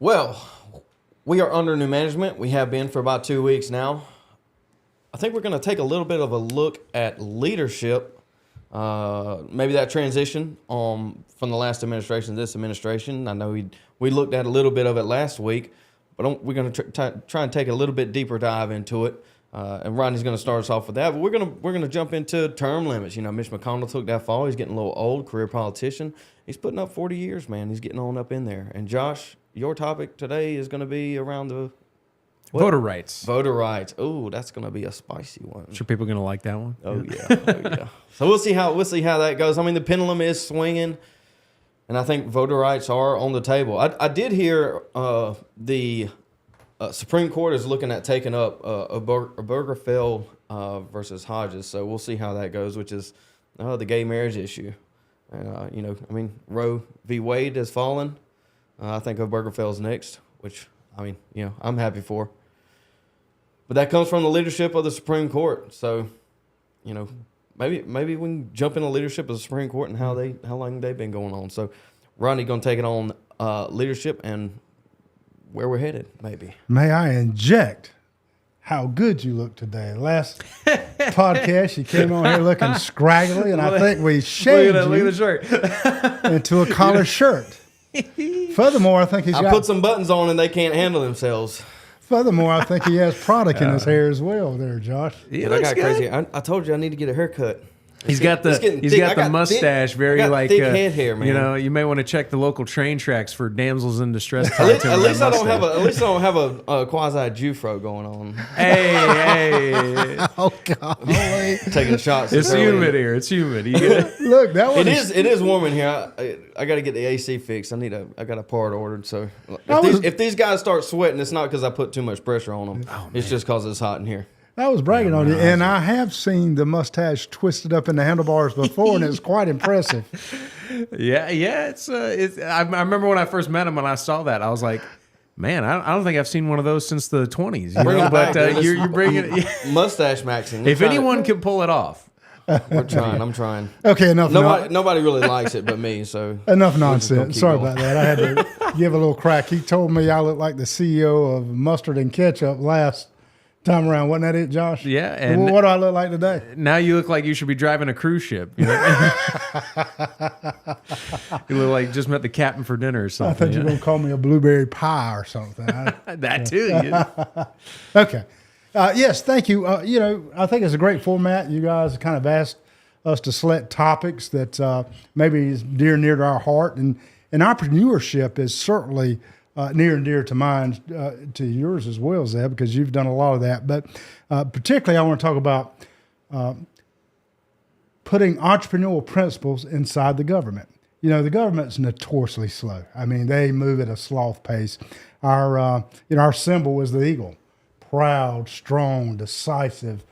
Well, we are under new management. We have been for about 2 weeks now. I think we're going to take a little bit of a look at leadership, maybe that transition from the last administration to this administration. I know we looked at a little bit of it last week, but we're going to try and take a little bit deeper dive into it. And Rodney's going to start us off with that. But we're going to jump into term limits. You know, Mitch McConnell took that fall. He's getting a little old, career politician. He's putting up 40 years, man. He's getting on up in there. And Josh, your topic today is going to be around the voter rights. Voter rights. Oh, that's going to be a spicy one. Sure, people are going to like that one. Oh yeah, oh yeah. So we'll see how that goes. I mean, the pendulum is swinging, and I think voter rights are on the table. I did hear the Supreme Court is looking at taking up Obergefell versus Hodges. So we'll see how that goes, which is the gay marriage issue. Roe v. Wade has fallen. I think Obergefell's next, which, I'm happy for. But that comes from the leadership of the Supreme Court. So, maybe we can jump in the leadership of the Supreme Court and how long they've been going on. So, Rodney going to take it on leadership and where we're headed, maybe. May I inject how good you look today? Last podcast, you came on here looking scraggly, and I think we shaved look at the shirt. into a collar shirt. Furthermore, I think I put some buttons on and they can't handle themselves. Furthermore, I think he has product in his hair as well there, Josh. Yeah, I got crazy. I told you I need to get a haircut. He's got the mustache, very like thick head hair, man. You may want to check the local train tracks for damsels in distress. At least I don't have a quasi Jufro going on. Hey! Oh God! Taking shots. It's humid here. It's humid. You get it? Look, that one. It is warm in here. I got to get the AC fixed. I got a part ordered. So if these guys start sweating, it's not because I put too much pressure on them. Oh, it's just because it's hot in here. I was bragging on you, and I have seen the mustache twisted up in the handlebars before, and it's quite impressive. Yeah. It's. I remember when I first met him, and I saw that, I was like, man, I don't think I've seen one of those since the 20s. You're bringing it. Mustache maxing. If anyone can pull it off. We're trying. I'm trying. Okay, enough. Nobody really likes it but me. So enough nonsense. Sorry about that. I had to give a little crack. He told me I look like the CEO of Mustard and Ketchup last time around. Wasn't that it, Josh? Yeah. And what do I look like today? Now you look like you should be driving a cruise ship. You know? You look like you just met the captain for dinner or something. I thought you were going to call me a blueberry pie or something. That too. Yeah. Okay. Yes, thank you. I think it's a great format. You guys kind of asked us to select topics that maybe is near to our heart. And entrepreneurship is certainly near and dear to mine, to yours as well, Zeb, because you've done a lot of that. But particularly I want to talk about putting entrepreneurial principles inside the government. The government's notoriously slow. I mean, they move at a sloth pace. Our symbol is the eagle. Proud, strong, decisive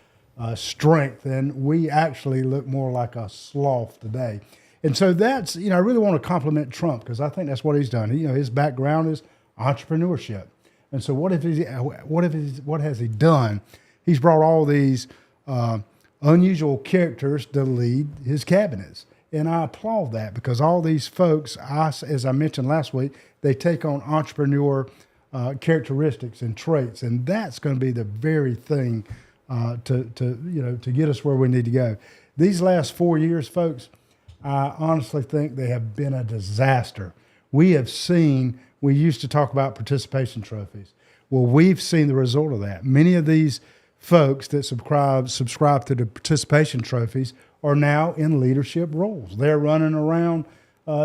strength, and we actually look more like a sloth today. And so that's, I really want to compliment Trump because I think that's what he's done. His background is entrepreneurship. And so what has he done? He's brought all these unusual characters to lead his cabinets. And I applaud that because all these folks, as I mentioned last week, they take on entrepreneur characteristics and traits, and that's going to be the very thing to get us where we need to go. These last 4 years, folks, I honestly think they have been a disaster. We used to talk about participation trophies. Well, we've seen the result of that. Many of these folks that subscribe to the participation trophies are now in leadership roles. They're running around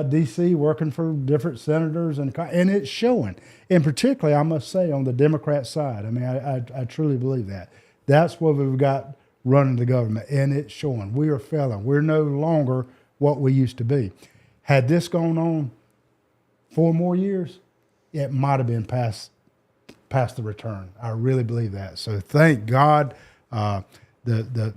D.C. working for different senators, and it's showing. And particularly, I must say, on the Democrat side. I mean, I truly believe that. That's what we've got running the government, and it's showing. We are failing. We're no longer what we used to be. Had this gone on 4 more years, it might have been past the return. I really believe that. So thank God the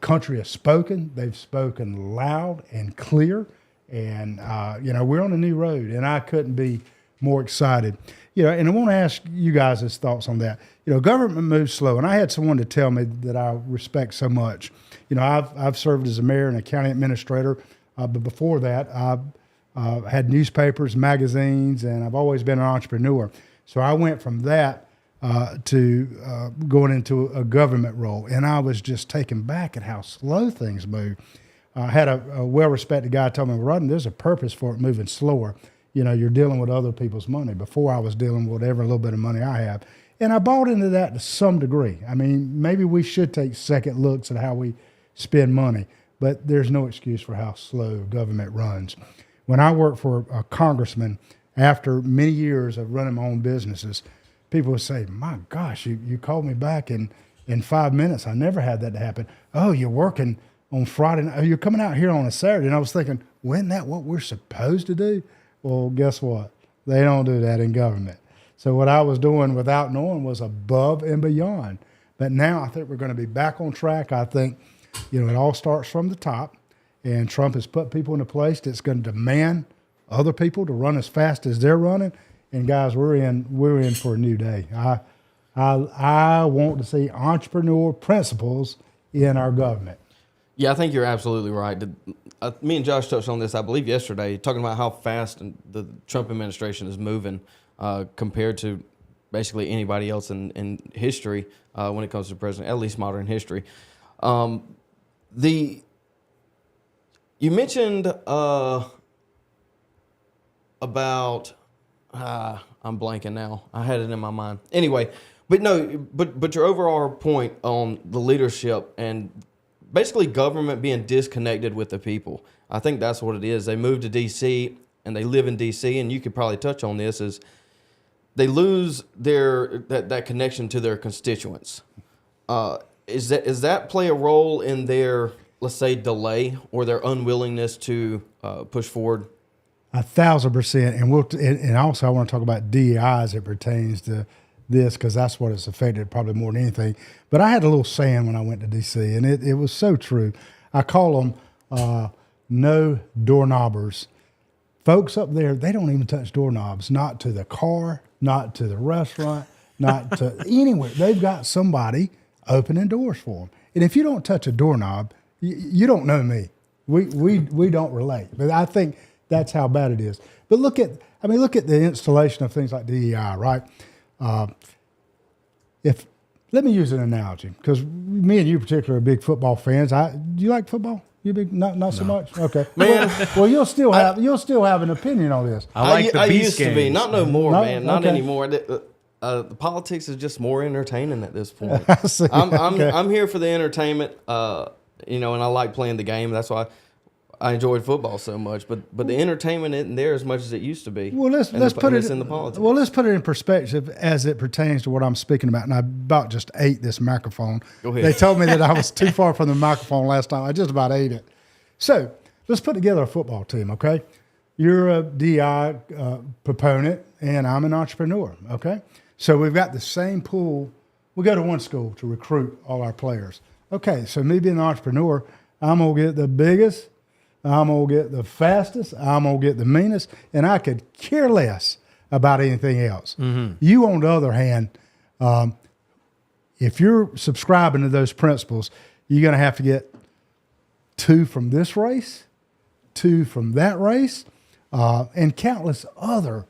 country has spoken. They've spoken loud and clear. And, we're on a new road, and I couldn't be more excited. And I want to ask you guys' thoughts on that. Government moves slow, and I had someone to tell me that I respect so much. I've served as a mayor and a county administrator, but before that, I had newspapers, magazines, and I've always been an entrepreneur. So I went from that to going into a government role, and I was just taken back at how slow things move. I had a well-respected guy tell me, Rodney, there's a purpose for it moving slower. You know, you're dealing with other people's money. Before I was dealing with whatever little bit of money I have. And I bought into that to some degree. I mean, maybe we should take second looks at how we spend money, but there's no excuse for how slow government runs. When I worked for a congressman, after many years of running my own businesses, people would say, my gosh, you called me back in 5 minutes. I never had that to happen. Oh, you're working on Friday night. Oh, you're coming out here on a Saturday. And I was thinking, isn't that what we're supposed to do? Well, guess what? They don't do that in government. So what I was doing without knowing was above and beyond. But now I think we're going to be back on track. I think, you know, it all starts from the top. And Trump has put people in a place that's going to demand other people to run as fast as they're running. And guys, we're in for a new day. I want to see entrepreneur principles in our government. Yeah, I think you're absolutely right. Me and Josh touched on this, I believe, yesterday, talking about how fast the Trump administration is moving compared to basically anybody else in history when it comes to president, at least modern history. You mentioned about I'm blanking now. I had it in my mind. Anyway, but your overall point on the leadership and basically government being disconnected with the people. I think that's what it is. They moved to D.C. and they live in D.C. and you could probably touch on this is they lose that connection to their constituents. Is that play a role in their, let's say, delay or their unwillingness to push forward? 1,000%. And also I want to talk about DEI as it pertains to this, because that's what it's affected probably more than anything. But I had a little saying when I went to D.C., and it was so true. I call them no doorknobbers. Folks up there, they don't even touch doorknobs, not to the car, not to the restaurant, not to anywhere. They've got somebody opening doors for them. And if you don't touch a doorknob, you don't know me. We don't relate. But I think that's how bad it is. But look at the installation of things like DEI, right? Let me use an analogy, because me and you particularly are big football fans. Do you like football? You big? Not so much. Okay, man. Well, you'll still have an opinion on this. I like the I Beast used games. to be, not no more, No? man, not Okay. anymore. The politics is just more entertaining at this point. I see. Okay. I'm here for the entertainment, and I like playing the game. That's why I enjoyed football so much. But the entertainment isn't there as much as it used to be. Well, let's put it in the politics. Well, let's put it in perspective as it pertains to what I'm speaking about. And I about just ate this microphone. Go ahead. They told me that I was too far from the microphone last time. I just about ate it. So let's put together a football team, okay? You're a DI proponent, and I'm an entrepreneur, okay? So we've got the same pool. We go to one school to recruit all our players. Okay, so me being an entrepreneur, I'm going to get the biggest, I'm going to get the fastest, I'm going to get the meanest, and I could care less about anything else. Mm-hmm. You, on the other hand, if you're subscribing to those principles, you're going to have to get 2 from this race, 2 from that race, and countless other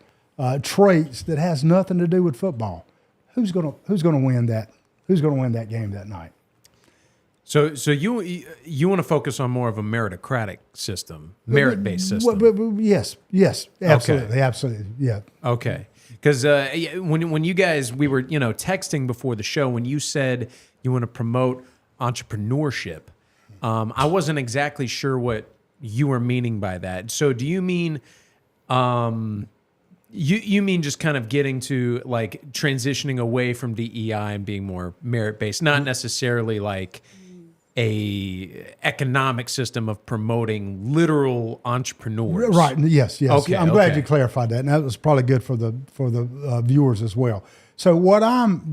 traits that has nothing to do with football. Who's going to win that? Who's going to win that game that night? So you want to focus on more of a meritocratic system, merit-based system. Yes, absolutely, absolutely, yeah. Okay, because when you guys, we were texting before the show, when you said you want to promote entrepreneurship, I wasn't exactly sure what you were meaning by that. So do you mean you mean just kind of getting to like transitioning away from DEI and being more merit-based, not necessarily like a economic system of promoting literal entrepreneurs. Right. Yes. Okay, I'm glad okay. you clarified that, and that was probably good for the viewers as well. So what I'm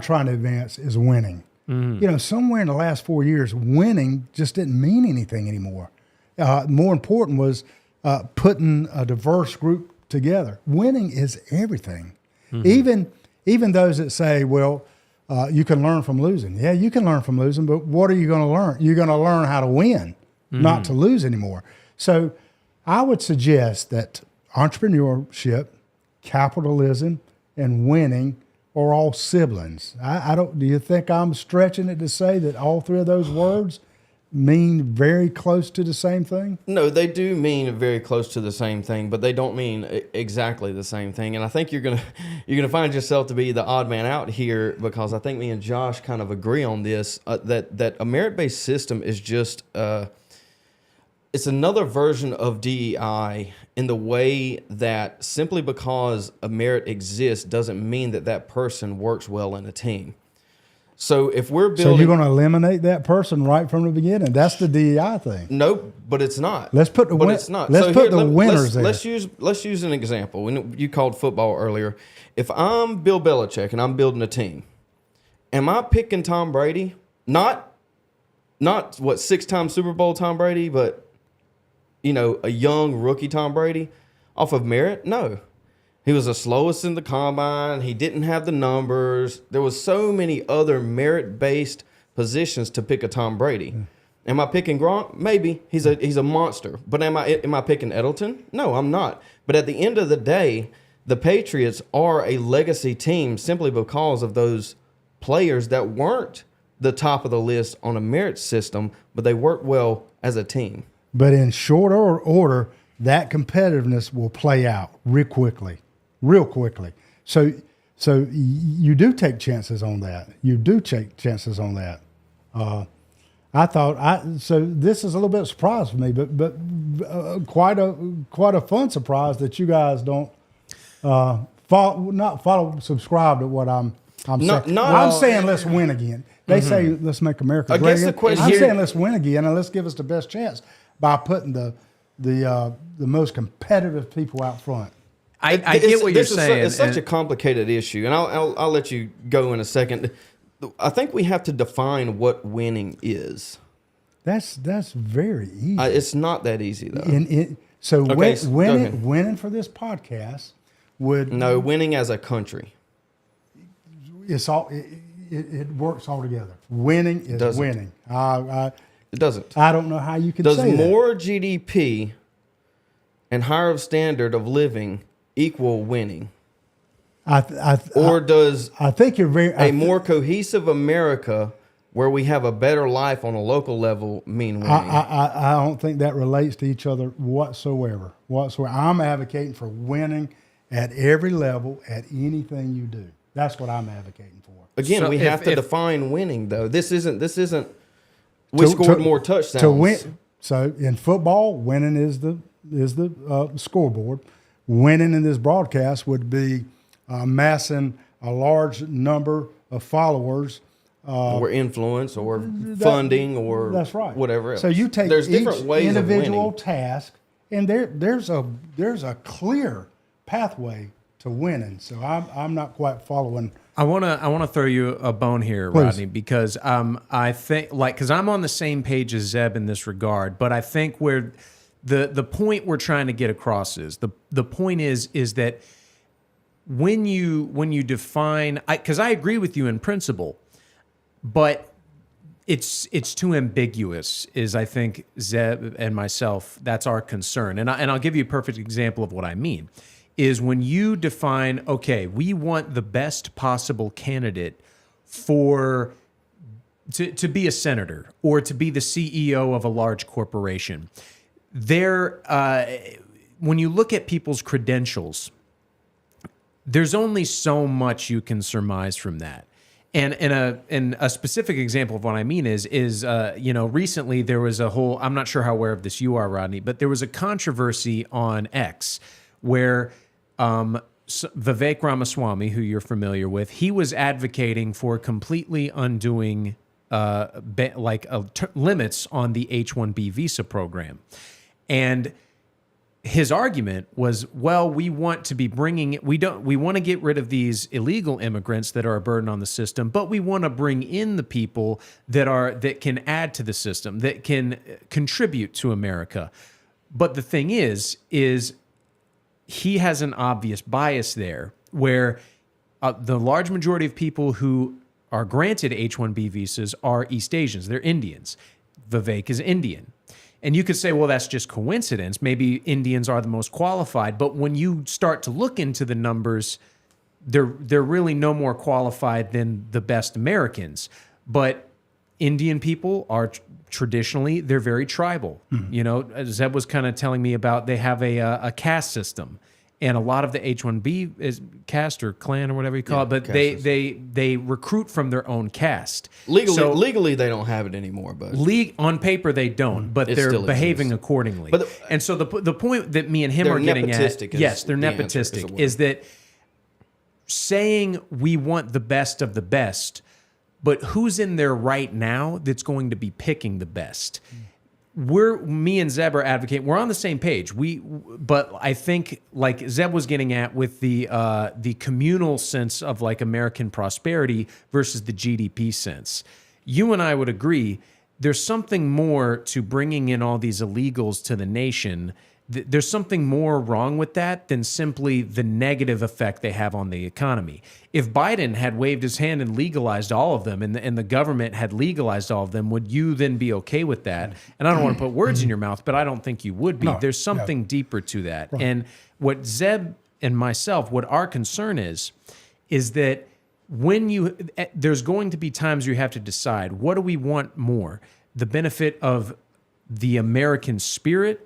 trying to advance is winning. Mm-hmm. Somewhere in the last 4 years, winning just didn't mean anything anymore. More important was putting a diverse group together. Winning is everything. Mm-hmm. Even those that say, well, you can learn from losing. Yeah, you can learn from losing, but what are you going to learn? You're going to learn how to win, not to lose anymore. So I would suggest that entrepreneurship, capitalism, and winning are all siblings. I don't. Do you think I'm stretching it to say that all three of those words mean very close to the same thing? No, they do mean very close to the same thing, but they don't mean exactly the same thing. And I think you're gonna find yourself to be the odd man out here, because I think me and Josh kind of agree on this, that a merit-based system is just it's another version of DEI in the way that simply because a merit exists doesn't mean that that person works well in a team. So if we're building, So you're going to eliminate that person right from the beginning? That's the DEI thing. nope, but it's not. Let's put the but win- it's not. let's put the winners let's, there. let's use an example. When you called football earlier, if I'm Bill Belichick and I'm building a team, am I picking Tom Brady? Not what 6-time Super Bowl Tom Brady, but a young rookie Tom Brady off of merit? No. He was the slowest in the combine. He didn't have the numbers. There was so many other merit-based positions to pick a Tom Brady. Am I picking Gronk? Maybe. He's a monster. But am I picking Edelton? No, I'm not. But at the end of the day, the Patriots are a legacy team simply because of those players that weren't the top of the list on a merit system, but they worked well as a team. But in short order, that competitiveness will play out real quickly. So you do take chances on that. So this is a little bit of a surprise for me, but quite a fun surprise that you guys don't subscribe to what I'm saying. I'm saying let's win again. They say let's make America I great guess the again. question I'm here- saying let's win again and let's give us the best chance by putting the most competitive people out front. I get what you're saying. It's such a complicated issue, and I'll let you go in a second. I think we have to define what winning is. That's very easy. It's not that easy though. So Okay, so go ahead. winning for this podcast would No, winning as a country. it works all together. Winning is Doesn't. winning. It doesn't. I don't know how you can Does say that. more GDP and higher standard of living equal winning, or does I think you're very a more cohesive America where we have a better life on a local level mean winning? I don't think that relates to each other whatsoever. I'm advocating for winning at every level at anything you do. That's what I'm advocating for. Again, So we have to if- define winning though. This isn't. We scored more touchdowns. To win, so in football, winning is the scoreboard. Winning in this broadcast would be amassing a large number of followers. Or influence, or funding, or That's right. whatever else. So you take There's each different ways individual of winning. task, and there's a clear pathway to winning. So I'm not quite following. I want to throw you a bone here, Please. Rodney, because I think because I'm on the same page as Zeb in this regard, but I think where the point we're trying to get across is the point is that when you define, because I agree with you in principle, but it's too ambiguous, is I think Zeb and myself, that's our concern. And I'll give you a perfect example of what I mean. Is when you define, okay, we want the best possible candidate to be a senator or to be the CEO of a large corporation. When you look at people's credentials, there's only so much you can surmise from that. And a specific example of what I mean is recently there was a whole, I'm not sure how aware of this you are, Rodney, but there was a controversy on X where Vivek Ramaswamy, who you're familiar with, he was advocating for completely undoing limits on the H-1B visa program. And his argument was, well, we want to be we want to get rid of these illegal immigrants that are a burden on the system, but we want to bring in the people that can add to the system, that can contribute to America. But the thing is he has an obvious bias there where the large majority of people who are granted H-1B visas are East Asians. They're Indians. Vivek is Indian. And you could say, well, that's just coincidence. Maybe Indians are the most qualified. But when you start to look into the numbers, they're really no more qualified than the best Americans. But Indian people are traditionally, they're very tribal. You know, Zeb was kind of telling me about, they have a caste system. And a lot of the H-1B is caste or clan or whatever you call it, but they recruit from their own caste. Legally, they don't have it anymore, but on paper they don't, but they're still behaving exists. accordingly. But and so the point that me and him They're are getting at, nepotistic is yes, they're the answer, nepotistic, is the is that saying we want the best of the best, but who's in there right now that's going to be picking the best? Me and Zeb are advocating. We're on the same page. But I think, like Zeb was getting at, with the communal sense of like American prosperity versus the GDP sense. You and I would agree. There's something more to bringing in all these illegals to the nation. There's something more wrong with that than simply the negative effect they have on the economy. If Biden had waved his hand and legalized all of them, and the government had legalized all of them, would you then be okay with that? And I don't want to put words in your mouth, but I don't think you would be. No, There's something deeper to that. Right. And what Zeb and myself, what our concern is that there's going to be times you have to decide, what do we want more? The benefit of the American spirit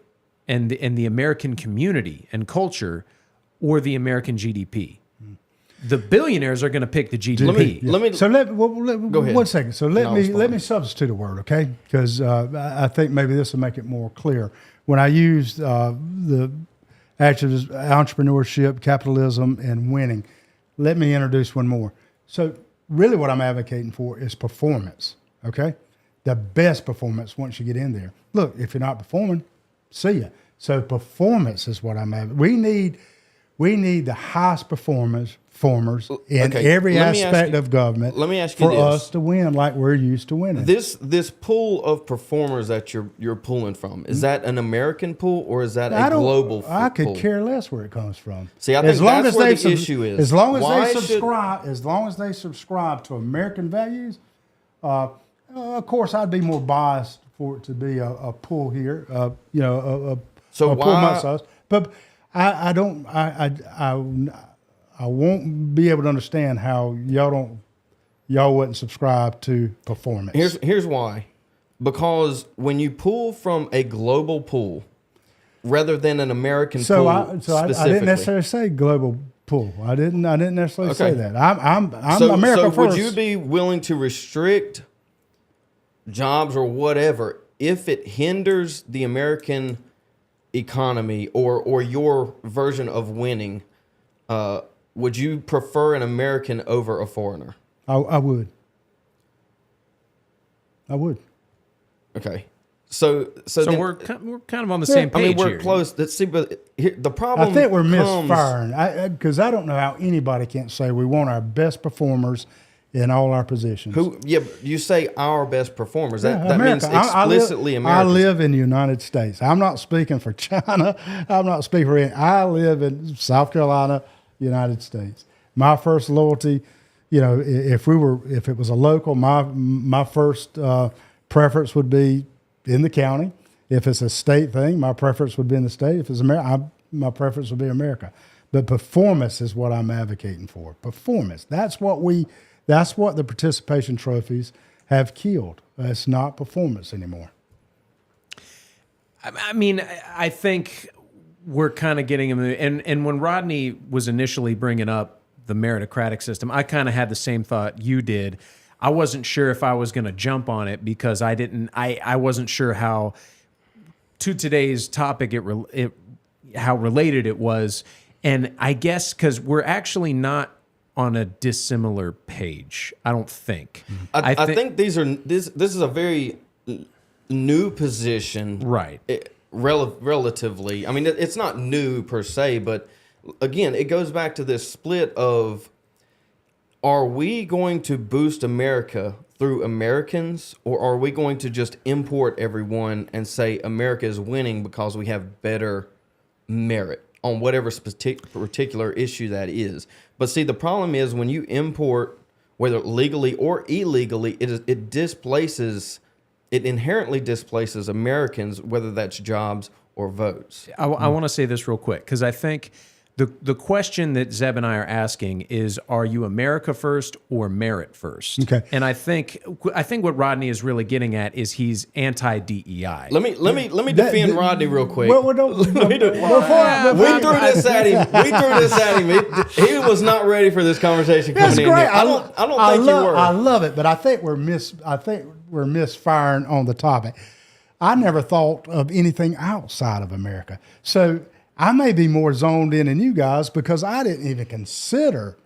and the American community and culture, or the American GDP. The billionaires are going to pick the GDP. Go ahead. 1 second. So let No, me substitute a word, okay? Because I think maybe this will make it more clear. When I used the actions, entrepreneurship, capitalism, and winning, let me introduce one more. So really, what I'm advocating for is performance. Okay, the best performance once you get in there. Look, if you're not performing, see ya. So performance is what I'm at. We need the highest performers in every aspect of government. Let me ask you for this. us to win like we're used to winning. This pool of performers that you're pulling from, is that an American pool or is that a global pool? I could care less where it comes from. See, I think that's where the issue is. As long as Why they subscribe to American values, of course I'd be more biased for it to be a pull here, a pull myself. But I won't be able to understand how y'all wouldn't subscribe to performance. Here's why. Because when you pull from a global pool rather than an American pool I didn't necessarily say global pool. I didn't necessarily say that. I'm America first. Would you be willing to restrict jobs or whatever if it hinders the American economy or your version of winning? Would you prefer an American over a foreigner? I would. Okay. So then, we're kind of on the same page. I mean, we're here. close. Let's see, but the problem. I think we're comes, misfiring because I don't know how anybody can't say we want our best performers in all our positions. You say our best performers. That America. means explicitly American. I live in the United States. I'm not speaking for China. I'm not speaking for any. I live in South Carolina, United States. My first loyalty, if it was a local, my first preference would be in the county. If it's a state thing, my preference would be in the state. If it's America, my preference would be America. But performance is what I'm advocating for. Performance. That's what the participation trophies have killed. It's not performance anymore. I mean, I think we're kind of getting him. And when Rodney was initially bringing up the meritocratic system, I kind of had the same thought you did. I wasn't sure if I was going to jump on it because I wasn't sure how, to today's topic, how related it was. And I guess because we're actually not on a dissimilar page, I don't think. I think this is a very new position, right? Relatively, I mean, it's not new per se, but again, it goes back to this split of: are we going to boost America through Americans, or are we going to just import everyone and say America is winning because we have better merit on whatever particular issue that is? But see, the problem is when you import, whether legally or illegally, it displaces it inherently displaces Americans, whether that's jobs or votes. I want to say this real quick because I think the question that Zeb and I are asking is, are you America first or merit first? Okay. And I think what Rodney is really getting at is he's anti-DEI. Let me defend Rodney real quick. We We threw this at him. He was not ready for this conversation coming That's in great. here. I don't think you were. I love it, but I think we're misfiring on the topic. I never thought of anything outside of America. So I may be more zoned in than you guys because I didn't even consider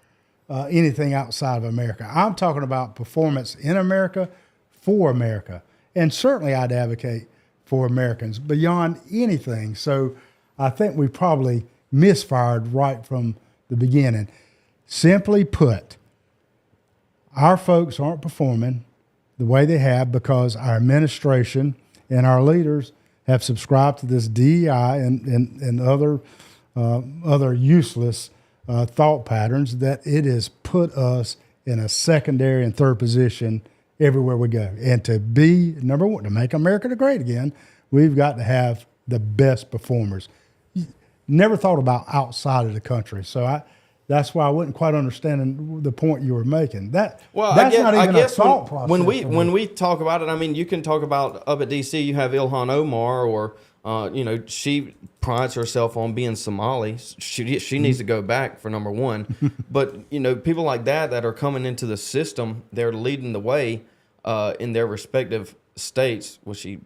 anything outside of America. I'm talking about performance in America for America. And certainly I'd advocate for Americans beyond anything. So I think we probably misfired right from the beginning. Simply put, our folks aren't performing the way they have because our administration and our leaders have subscribed to this DEI and other useless thought patterns that it has put us in a secondary and third position everywhere we go. And to be number one, to make America great again, we've got to have the best performers. Never thought about outside of the country. So that's why I wasn't quite understanding the point you were making. That's not even a thought process. When we talk about it, I mean, you can talk about up at DC, you have Ilhan Omar, or she prides herself on being Somali. She needs to go back for number one. But people like that are coming into the system, they're leading the way in their respective states. Was she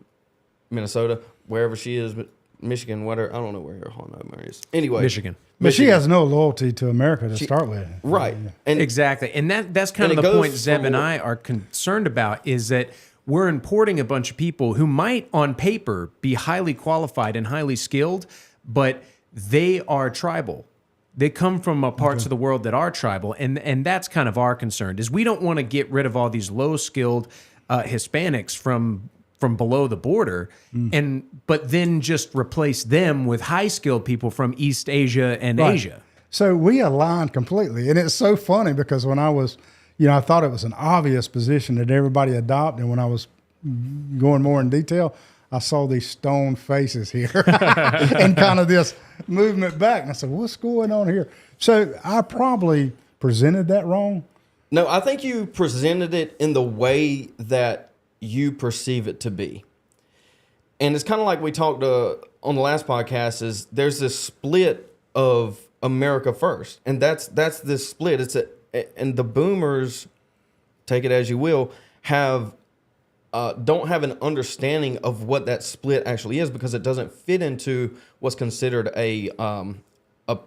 Minnesota, wherever she is, Michigan, whatever. I don't know where Ilhan Omar is. Anyway, Michigan. But she has no loyalty to America to start with. Right. And Exactly. And that's kind of the point Zeb and I are concerned about is that we're importing a bunch of people who might on paper be highly qualified and highly skilled, but they are tribal. They come from parts of the world that are tribal. And that's kind of our concern is we don't want to get rid of all these low skilled Hispanics from below the border, but then just replace them with high skilled people from East Asia and Asia. So we aligned completely. And it's so funny because when I was, I thought it was an obvious position that everybody adopted. And when I was going more in detail, I saw these stone faces here and kind of this movement back. And I said, what's going on here? So I probably presented that wrong. No, I think you presented it in the way that you perceive it to be. And it's kind of like we talked on the last podcast is there's this split of America first. And that's this split. And the boomers, take it as you will, don't have an understanding of what that split actually is because it doesn't fit into what's considered a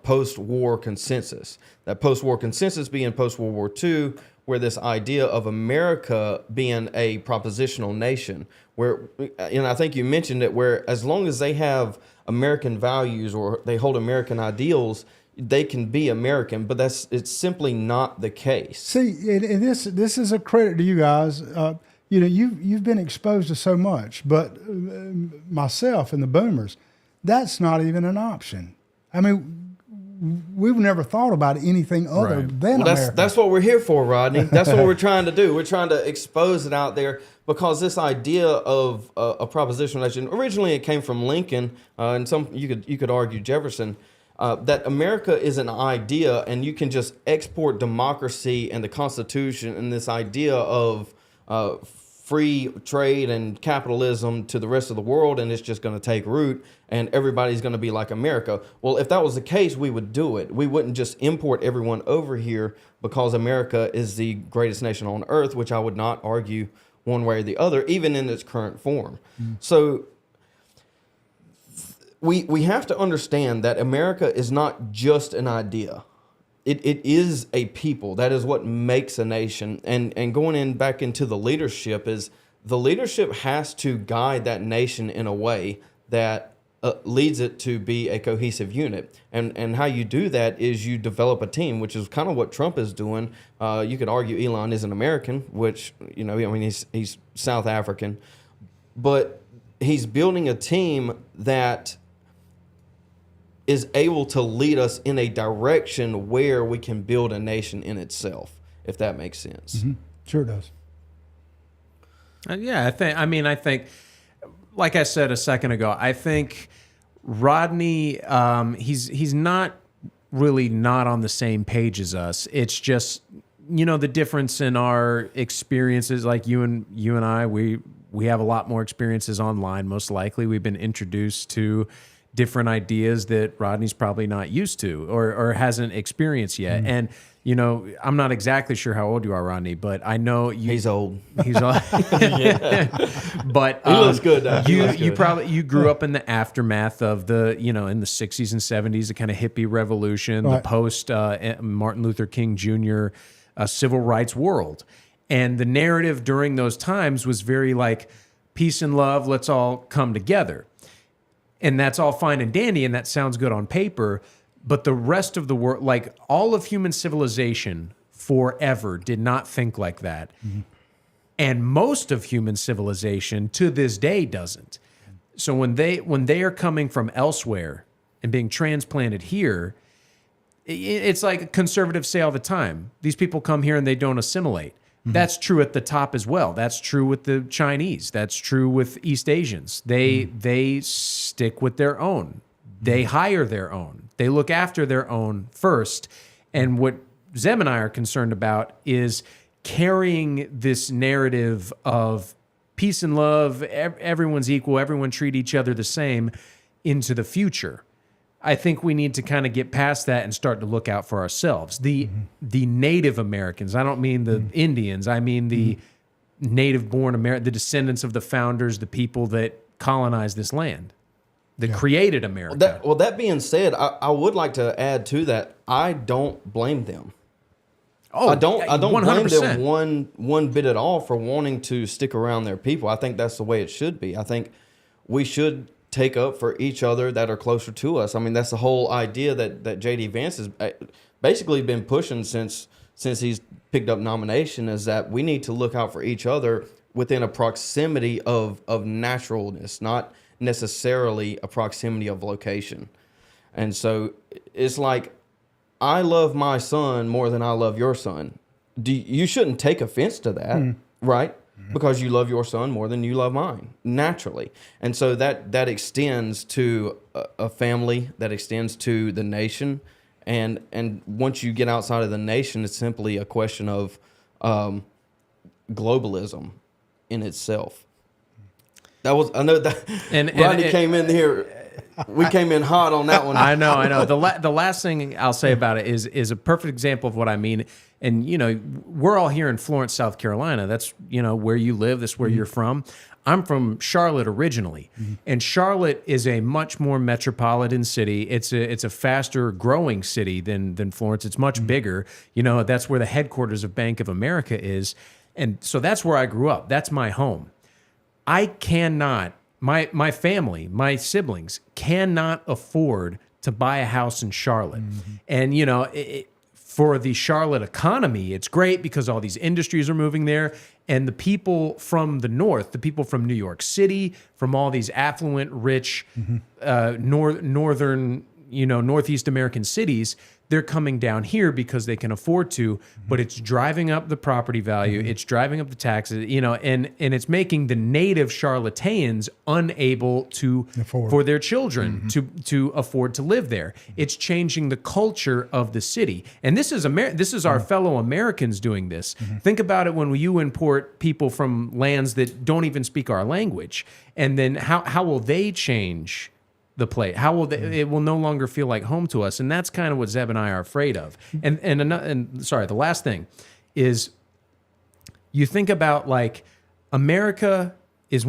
post-war consensus. That post-war consensus being post-World War II, where this idea of America being a propositional nation, where, and I think you mentioned it, where as long as they have American values or they hold American ideals, they can be American, but it's simply not the case. See, and this is a credit to you guys. You've been exposed to so much, but myself and the boomers, that's not even an option. I mean, we've never thought about anything other than America. That's what we're here for, Rodney. That's what we're trying to do. We're trying to expose it out there because this idea of a propositional nation, originally it came from Lincoln, and you could argue Jefferson, that America is an idea and you can just export democracy and the Constitution and this idea of free trade and capitalism to the rest of the world, and it's just going to take root and everybody's going to be like America. Well, if that was the case, we would do it. We wouldn't just import everyone over here because America is the greatest nation on earth, which I would not argue one way or the other, even in its current form. So we have to understand that America is not just an idea. It is a people. That is what makes a nation. And going back into the leadership is the leadership has to guide that nation in a way that leads it to be a cohesive unit. And how you do that is you develop a team, which is kind of what Trump is doing. You could argue Elon isn't American, which, he's South African. But he's building a team that is able to lead us in a direction where we can build a nation in itself, if that makes sense. Mm-hmm. Sure does. Yeah, I think, like I said a second ago, I think Rodney, he's not really not on the same page as us. It's just, the difference in our experiences, like you and I, we have a lot more experiences online. Most likely, we've been introduced to different ideas that Rodney's probably not used to or hasn't experienced yet. And I'm not exactly sure how old you are, Rodney, but I know He's old. He's old. But He looks good, though. He looks You good. probably grew up in the aftermath of the in the 60s and 70s, the kind of hippie revolution, the Right. post Martin Luther King Jr. Civil rights world, and the narrative during those times was very like peace and love. Let's all come together. And that's all fine and dandy, and that sounds good on paper. But the rest of the world, like all of human civilization forever, did not think like that. And most of human civilization to this day doesn't. So when they are coming from elsewhere and being transplanted here, it's like conservatives say all the time. These people come here and they don't assimilate. That's true at the top as well. That's true with the Chinese. That's true with East Asians. They stick with their own. They hire their own. They look after their own first. And what Zeb and I are concerned about is carrying this narrative of peace and love, everyone's equal, everyone treat each other the same into the future. I think we need to kind of get past that and start to look out for ourselves. The Native Americans, I don't mean the Indians, I mean the native-born the descendants of the founders, the people that colonized this land, that created America. That being said, I would like to add to that. I don't blame them. I don't blame 100%. them one bit at all for wanting to stick around their people. I think that's the way it should be. I think we should take up for each other that are closer to us. I mean, that's the whole idea that J.D. Vance has basically been pushing since he's picked up nomination, is that we need to look out for each other within a proximity of naturalness, not necessarily a proximity of location. And so it's like, I love my son more than I love your son. You shouldn't take offense to that, right? Because you love your son more than you love mine, naturally. And so that extends to a family, that extends to the nation. And once you get outside of the nation, it's simply a question of globalism in itself. I know that Rodney came in here. We came in hot on that one. I know. The last thing I'll say about it is a perfect example of what I mean. And, we're all here in Florence, South Carolina. That's, where you live. That's where you're from. I'm from Charlotte originally. And Charlotte is a much more metropolitan city. It's a faster growing city than Florence. It's much bigger. That's where the headquarters of Bank of America is. And so that's where I grew up. That's my home. I cannot, my family, my siblings cannot afford to buy a house in Charlotte. And, for the Charlotte economy, it's great because all these industries are moving there. And the people from the north, the people from New York City, from all these affluent, rich, northern, Northeast American cities, they're coming down here because they can afford to, but it's driving up the property value, it's driving up the taxes, and it's making the native Charlotteans unable to for their children to afford to live there. It's changing the culture of the city, and this is our fellow Americans doing this. Think about it when you import people from lands that don't even speak our language, and then how will they change the plate? How will it will no longer feel like home to us? And that's kind of what Zeb and I are afraid of. And sorry, the last thing is, you think about, like, America is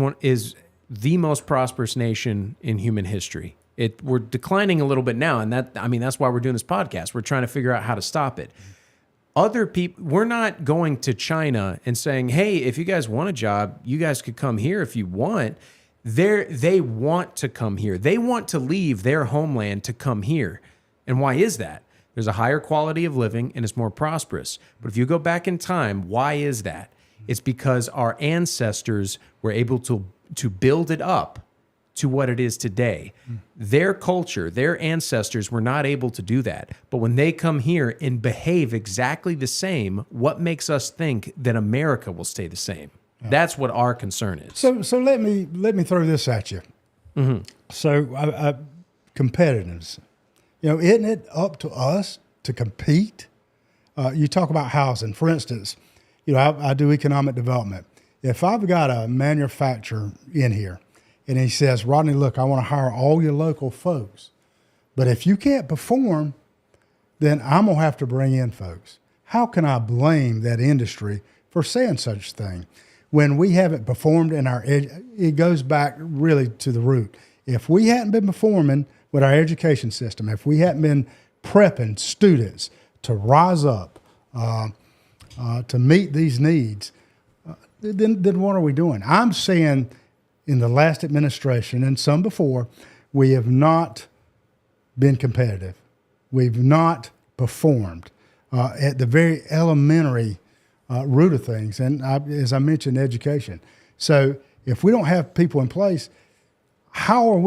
the most prosperous nation in human history. We're declining a little bit now, and that's why we're doing this podcast. We're trying to figure out how to stop it. Other people, we're not going to China and saying, hey, if you guys want a job, you guys could come here if you want. They want to come here. They want to leave their homeland to come here. And why is that? There's a higher quality of living and it's more prosperous. But if you go back in time, why is that? It's because our ancestors were able to build it up to what it is today. Their culture, their ancestors were not able to do that. But when they come here and behave exactly the same, what makes us think that America will stay the same? That's what our concern is. So let me throw this at you. So competitiveness, isn't it up to us to compete? You talk about housing, for instance. I do economic development. If I've got a manufacturer in here, and he says, Rodney, look, I want to hire all your local folks, but if you can't perform, then I'm gonna have to bring in folks. How can I blame that industry for saying such a thing? When we haven't performed in it goes back really to the root. If we hadn't been performing with our education system, if we hadn't been prepping students to rise up, to meet these needs, then what are we doing? I'm saying in the last administration and some before, we have not been competitive. We've not performed at the very elementary root of things, and as I mentioned, education. So if we don't have people in place, how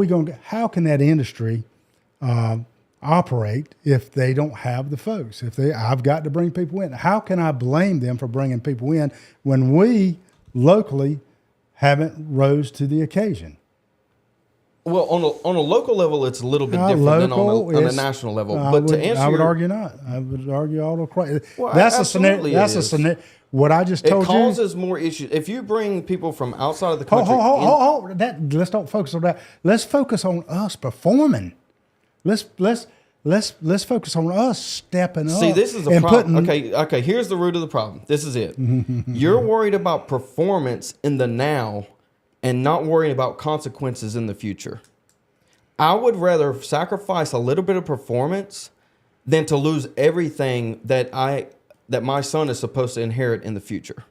can that industry operate if they don't have the folks? I've got to bring people in. How can I blame them for bringing people in when we locally haven't rose to the occasion? Well, on a local level, it's a little bit different than on a national level. But to answer, I would argue not. I would argue all across. Well, that's a scenario. That's a scenario. What I just told you. It causes more issues if you bring people from outside of the country. Let's don't focus on that. Let's focus on us performing. Let's focus on us stepping up. See, this is the problem. Okay. Here's the root of the problem. This is it. You're worried about performance in the now, and not worrying about consequences in the future. I would rather sacrifice a little bit of performance than to lose everything that my son is supposed to inherit in the future.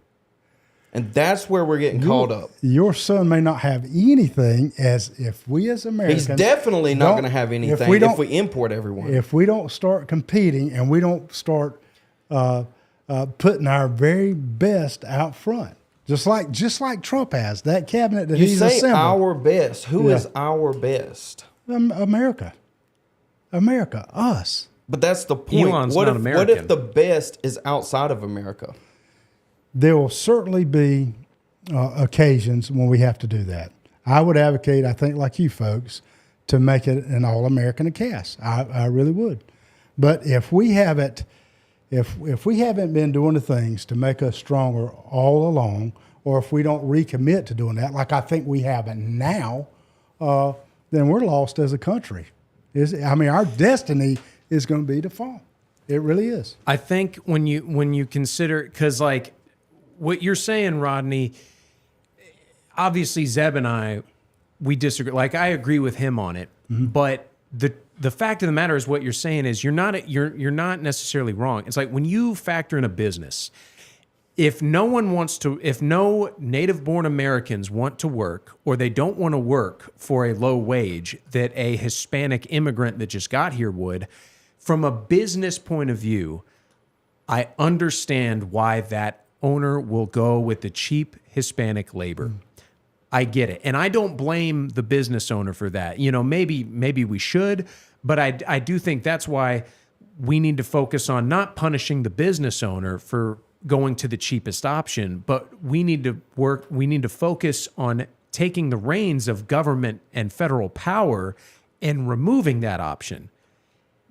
And that's where we're getting caught up. Your son may not have anything if we as Americans... He's definitely not going to have anything if we import everyone. If we don't start competing and we don't start putting our very best out front. Just like Trump has, that cabinet that he's assembled. You say our best. Who is our best? America, us. But that's the point. Elon's what not if American. the best is outside of America? There will certainly be occasions when we have to do that. I would advocate, I think like you folks, to make it an all-American cast. I really would. But if we haven't been doing the things to make us stronger all along, or if we don't recommit to doing that, like I think we haven't now, then we're lost as a country. Our destiny is going to be to fall. It really is. I think when you consider, because like what you're saying, Rodney, obviously Zeb and I, we disagree. Like I agree with him on it, but the fact of the matter is what you're saying is you're not necessarily wrong. It's like when you factor in a business, if no native born Americans want to work, or they don't want to work for a low wage that a Hispanic immigrant that just got here would, from a business point of view, I understand why that owner will go with the cheap Hispanic labor. I get it. And I don't blame the business owner for that. Maybe we should, but I do think that's why we need to focus on not punishing the business owner for going to the cheapest option, but we need to focus on taking the reins of government and federal power and removing that option.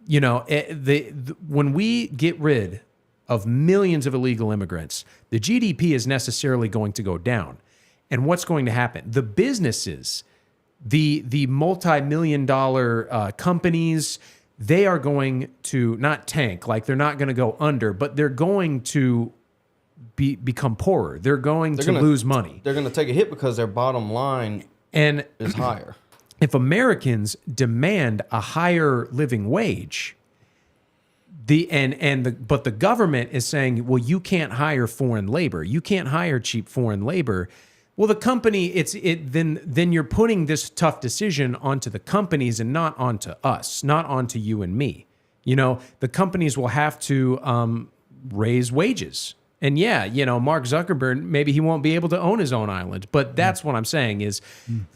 When we get rid of millions of illegal immigrants, the GDP is necessarily going to go down. And what's going to happen? The businesses, the multi-million-dollar companies, they are going to not tank, like they're not going to go under, but they're going to become poorer. They're going to lose money. They're going to take a hit because their bottom line is higher. If Americans demand a higher living wage, but the government is saying, well, you can't hire foreign labor. You can't hire cheap foreign labor. Well, the company, then you're putting this tough decision onto the companies and not onto us, not onto you and me. The companies will have to raise wages. And Mark Zuckerberg, maybe he won't be able to own his own island. But that's what I'm saying is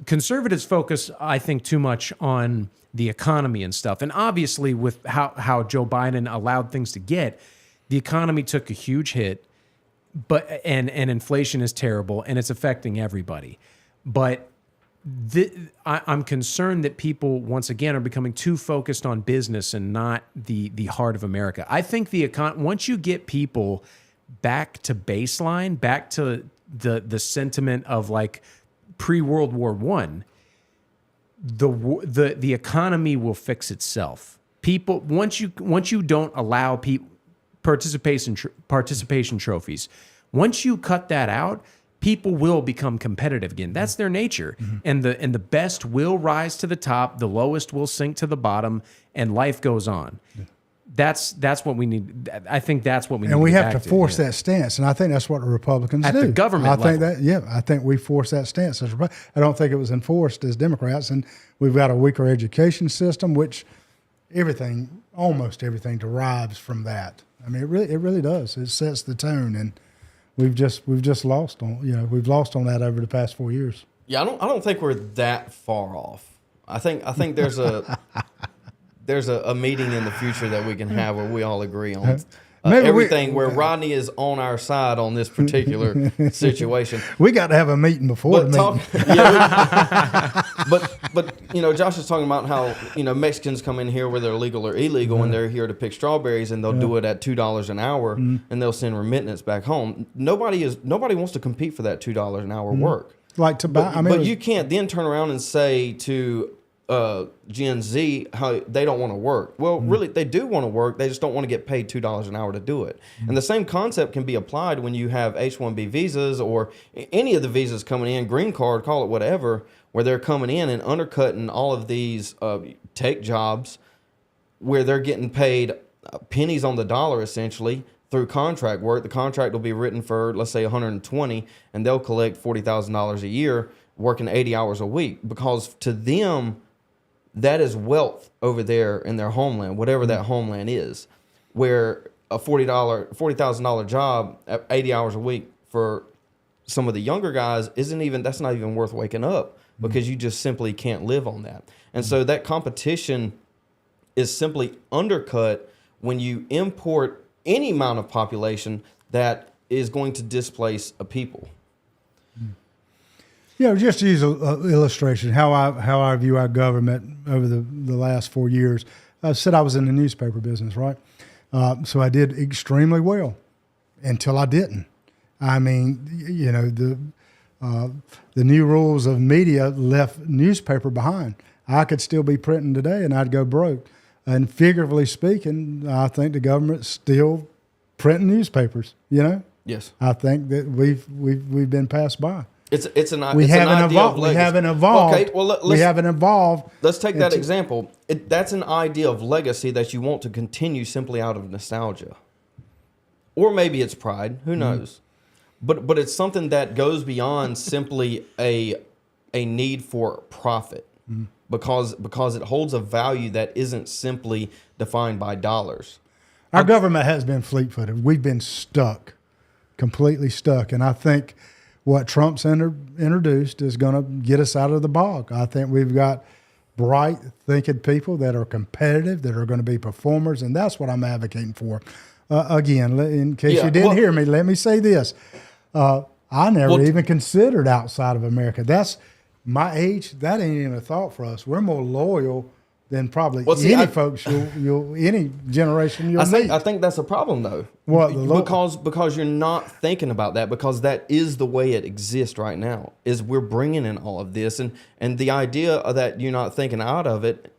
conservatives focus, I think, too much on the economy and stuff. And obviously with how Joe Biden allowed things to get, the economy took a huge hit. but and inflation is terrible and it's affecting everybody. But I'm concerned that people once again are becoming too focused on business and not the heart of America. I think once you get people back to baseline, back to the sentiment of like pre-World War I, the economy will fix itself. People once you don't allow people participation trophies, once you cut that out, people will become competitive again. That's their nature. And the best will rise to the top, the lowest will sink to the bottom, and life goes on. That's what we need. I think that's what we need. And we get have to back force that stance, and I think that's what the Republicans At do. the government I think level. I think we force that stance. I don't think it was enforced as Democrats, and we've got a weaker education system, which almost everything derives from that. I mean, it really does. It sets the tone, and we've just lost on that over the past 4 years. Yeah, I don't think we're that far off. I think there's a meeting in the future that we can have where we all agree on everything, where Rodney is on our side on this particular situation. We got to have a meeting before the meeting. But Josh is talking about how Mexicans come in here whether they're legal or illegal, and they're here to pick strawberries, and they'll do it at $2 an hour, and they'll send remittance back home. Nobody wants to compete for that $2 an hour work. Like to buy, But you can't then turn around and say to Gen Z how they don't want to work. Well, really, they do want to work. They just don't want to get paid $2 an hour to do it. And the same concept can be applied when you have H-1B visas or any of the visas coming in, green card, call it whatever, where they're coming in and undercutting all of these tech jobs where they're getting paid pennies on the dollar, essentially, through contract work. The contract will be written for, let's say, 120, and they'll collect $40,000 a year working 80 hours a week, because to them, that is wealth over there in their homeland, whatever that homeland is, where a $40,000 job at 80 hours a week for some of the younger guys that's not even worth waking up, because you just simply can't live on that. And so that competition is simply undercut when you import any amount of population that is going to displace a people. Yeah, just to use an illustration, how I view our government over the last 4 years. I said I was in the newspaper business, right? So I did extremely well until I didn't. I mean, the new rules of media left newspaper behind. I could still be printing today and I'd go broke. And figuratively speaking, I think the government's still printing newspapers, Yes. I think that we've been passed by. We haven't evolved. We haven't evolved. Okay, well, we haven't evolved. Let's take that example. That's an idea of legacy that you want to continue simply out of nostalgia, or maybe it's pride. Who knows? But it's something that goes beyond simply a need for profit, because it holds a value that isn't simply defined by dollars. Our government has been fleet-footed. We've been stuck, completely stuck, and I think what Trump's introduced is going to get us out of the bog. I think we've got bright thinking people that are competitive, that are going to be performers, and that's what I'm advocating for. Again, in case you didn't hear me, let me say this. I never even considered outside of America. That's my age. That ain't even a thought for us. We're more loyal than probably folks any generation you'll meet. I think that's a problem, though. Because you're not thinking about that, because that is the way it exists right now, is we're bringing in all of this. And the idea that you're not thinking out of it,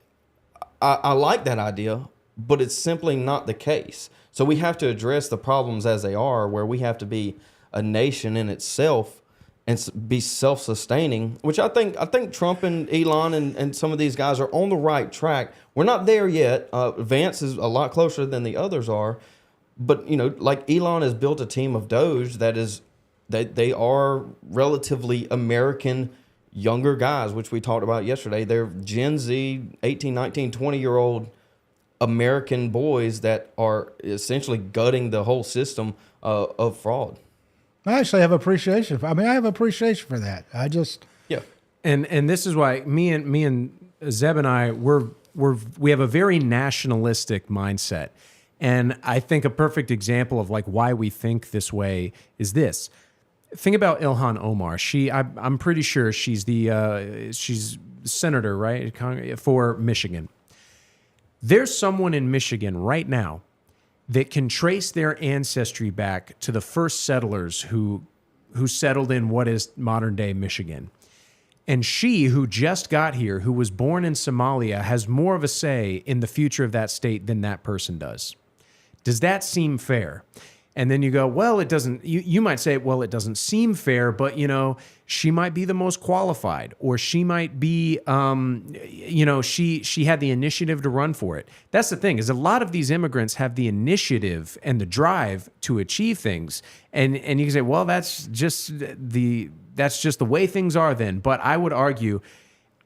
I like that idea, but it's simply not the case. So we have to address the problems as they are, where we have to be a nation in itself and be self-sustaining, which I think Trump and Elon and some of these guys are on the right track. We're not there yet. Vance is a lot closer than the others are. But, like Elon has built a team of Doge they are relatively American younger guys, which we talked about yesterday. They're Gen Z, 18, 19, 20-year-old American boys that are essentially gutting the whole system of fraud. I actually have appreciation for that. I just and this is why me and Zeb and I we have a very nationalistic mindset, And I think a perfect example of like why we think this way is this. Think about Ilhan Omar. I'm pretty sure she's she's senator, right, for Michigan. There's someone in Michigan right now that can trace their ancestry back to the first settlers who settled in what is modern day Michigan. And she, who just got here, who was born in Somalia, has more of a say in the future of that state than that person does. Does that seem fair? And then you go, well, it doesn't. You might say, well, it doesn't seem fair, but she might be the most qualified, or she might be, she had the initiative to run for it. That's the thing, is a lot of these immigrants have the initiative and the drive to achieve things, and you can say, well, that's just the way things are then. But I would argue,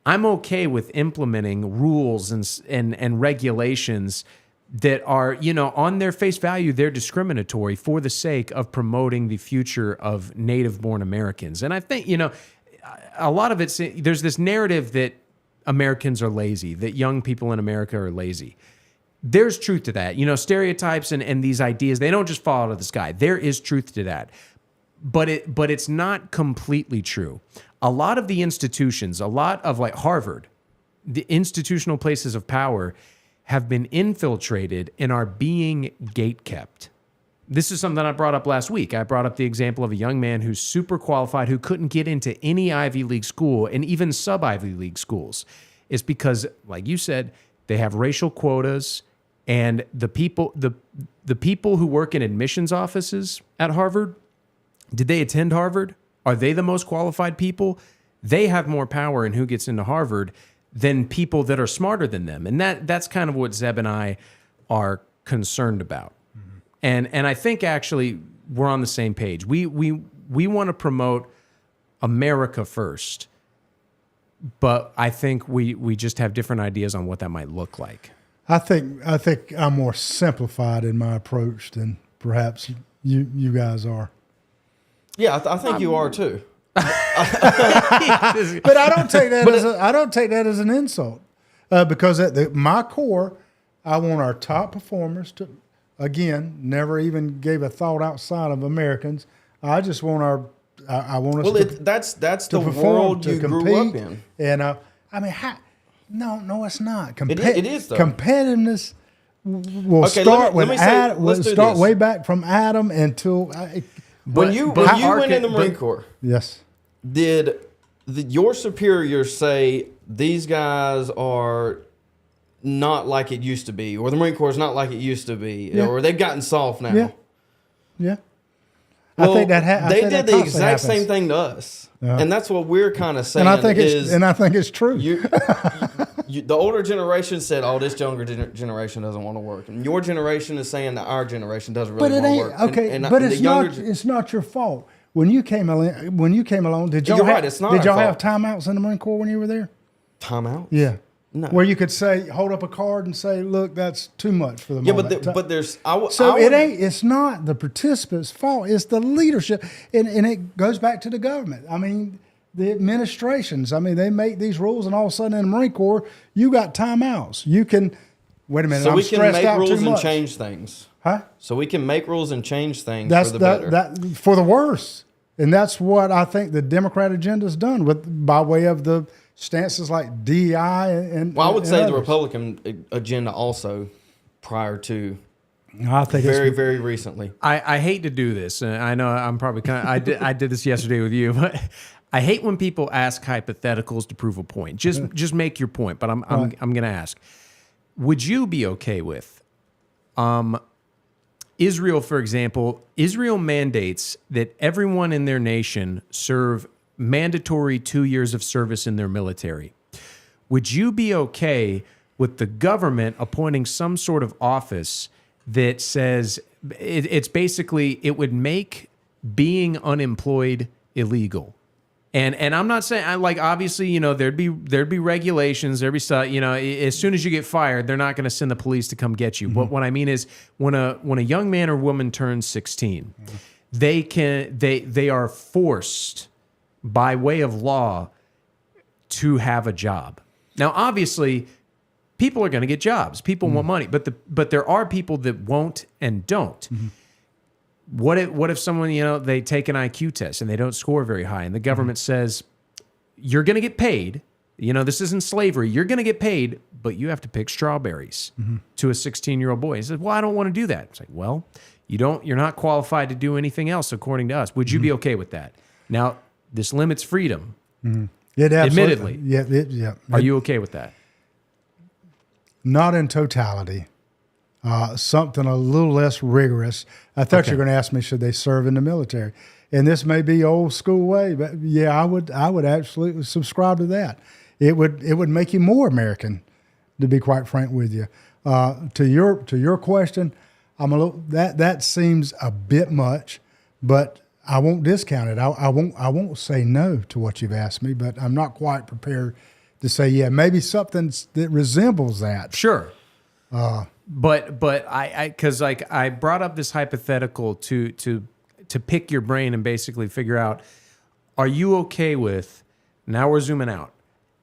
I'm okay with implementing rules and regulations that are, on their face value, they're discriminatory for the sake of promoting the future of native-born Americans. And I think, a lot of it's, there's this narrative that Americans are lazy, that young people in America are lazy. There's truth to that. Stereotypes and these ideas, they don't just fall out of the sky. There is truth to that. But it's not completely true. A lot of the institutions, a lot of like Harvard, the institutional places of power, have been infiltrated and are being gatekept. This is something that I brought up last week. I brought up the example of a young man who's super qualified, who couldn't get into any Ivy League school and even sub-Ivy League schools. It's because, like you said, they have racial quotas, and the people who work in admissions offices at Harvard, did they attend Harvard? Are they the most qualified people? They have more power in who gets into Harvard than people that are smarter than them. And that's kind of what Zeb and I are concerned about. Mm-hmm. And I think actually we're on the same page. We want to promote America first, but I think we just have different ideas on what that might look like. I think I'm more simplified in my approach than perhaps you guys are. Yeah, I think you are too. But I don't take that as an insult, because at my core, I want our top performers to, again, never even gave a thought outside of Americans. I just want I want us that's to the perform, world you to grew compete. up in. And no, it's not. It is though. Competitiveness will Okay, start let me say- Adam. let's do Start this. way back from Adam until When you went in the Marine Corps, yes. did your superiors say these guys are not like it used to be, or the Marine Corps is not like it used to be, Yeah. or they've gotten soft now? Yeah. Well, I think they did the constantly exact same happens. thing to us, Yeah. and that's what we're kind of saying. And I think it's true. The older generation said, "Oh, this younger generation doesn't want to work," and your generation is saying that our generation doesn't really But it want to ain't work. okay. And but the it's younger not. It's not your fault. When you came along, did y'all You're have, right, it's not did our y'all have fault. timeouts in the Marine Corps when you were there? Timeout. Yeah. No. Where you could say, hold up a card and say, "Look, that's too much for the Yeah, moment." but there's So it's not the participants' fault. It's the leadership, and it goes back to the government. I mean, the administrations. I mean, they make these rules, and all of a sudden in the Marine Corps, you got timeouts. You can wait a minute. So I'm we can stressed make out rules too and much. change things. Huh? So we can make rules and change things That's for the better. that for the worse, and that's what I think the Democrat agenda has done by way of the stances like DEI and. Well, I would and say the others. Republican agenda also, prior to I think very, it's, very recently. I hate to do this. And I know I'm probably I did this yesterday with you, but I hate when people ask hypotheticals to prove a point. Just make your point. But I'm going to ask: would you be okay with Israel, for example? Israel mandates that everyone in their nation serve mandatory 2 years of service in their military. Would you be okay with the government appointing some sort of office that says it's basically, it would make being unemployed illegal? And I'm not saying, obviously, there'd be regulations, there'd be stuff, as soon as you get fired, they're not going to send the police to come get you. But what I mean is, when a young man or woman turns 16, they are forced by way of law to have a job. Now, obviously, people are going to get jobs. People want money, but there are people that won't and don't. What if someone, they take an IQ test and they don't score very high, and the government says you're going to get paid. This isn't slavery. You're going to get paid, but you have to pick strawberries to a 16-year-old boy. He says, "Well, I don't want to do that." It's like, "Well, you're not qualified to do anything else according to us." Would you be okay with that? Now, this limits freedom. It absolutely. Admittedly. Yeah. Are you okay with that? Not in totality. Something a little less rigorous. I thought you were going to ask me, should they serve in the military? And this may be old school way, but yeah, I would absolutely subscribe to that. It would make you more American, to be quite frank with you. To your question, that seems a bit much, but I won't discount it. I won't say no to what you've asked me, but I'm not quite prepared to say, yeah, maybe something that resembles that. Sure. But because I brought up this hypothetical to pick your brain and basically figure out, are you okay with, now we're zooming out,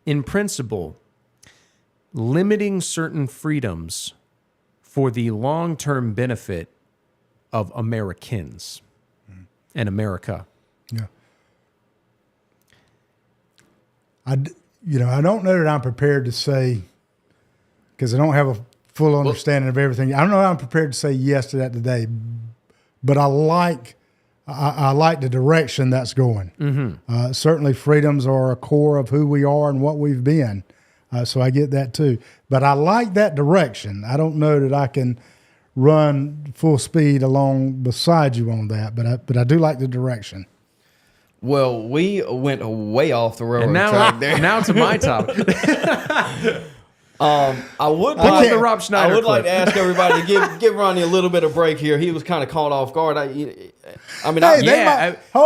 in principle, limiting certain freedoms for the long-term benefit of Americans and America? Yeah. I don't know that I'm prepared to say, because I don't have a full understanding of everything. I don't know how I'm prepared to say yes to that today, but I like the direction that's going. Certainly freedoms are a core of who we are and what we've been. So I get that too. But I like that direction. I don't know that I can run full speed along beside you on that, but I do like the direction. Well, we went way off the railroad And track there. now to my topic. I would the Rob Schneider like clip. to ask everybody to give Ronnie a little bit of break here. He was kind of caught off guard. Hold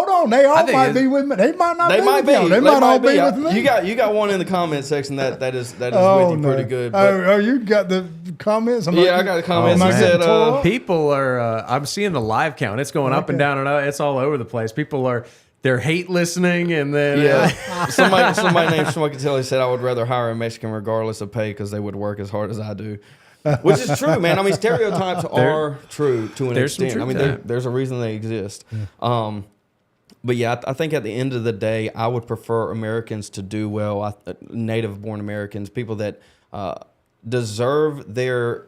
on. They all think might be with me. They might not They be might with be. you. They might all be with me. You got one in the comment section that is with you pretty good. But You got the comments? I got the comments. Am I He said, getting tore up? People are, I'm seeing the live count. It's going up and down and up. It's all over the place. They're hate listening, and then somebody named Schmuckatelli said, "I would rather hire a Mexican regardless of pay because they would work as hard as I do," which is true, man. I mean, stereotypes are true to an there's some extent. I truth mean, to that. there's a reason they exist. But yeah, I think at the end of the day, I would prefer Americans to do well, native-born Americans, people that deserve their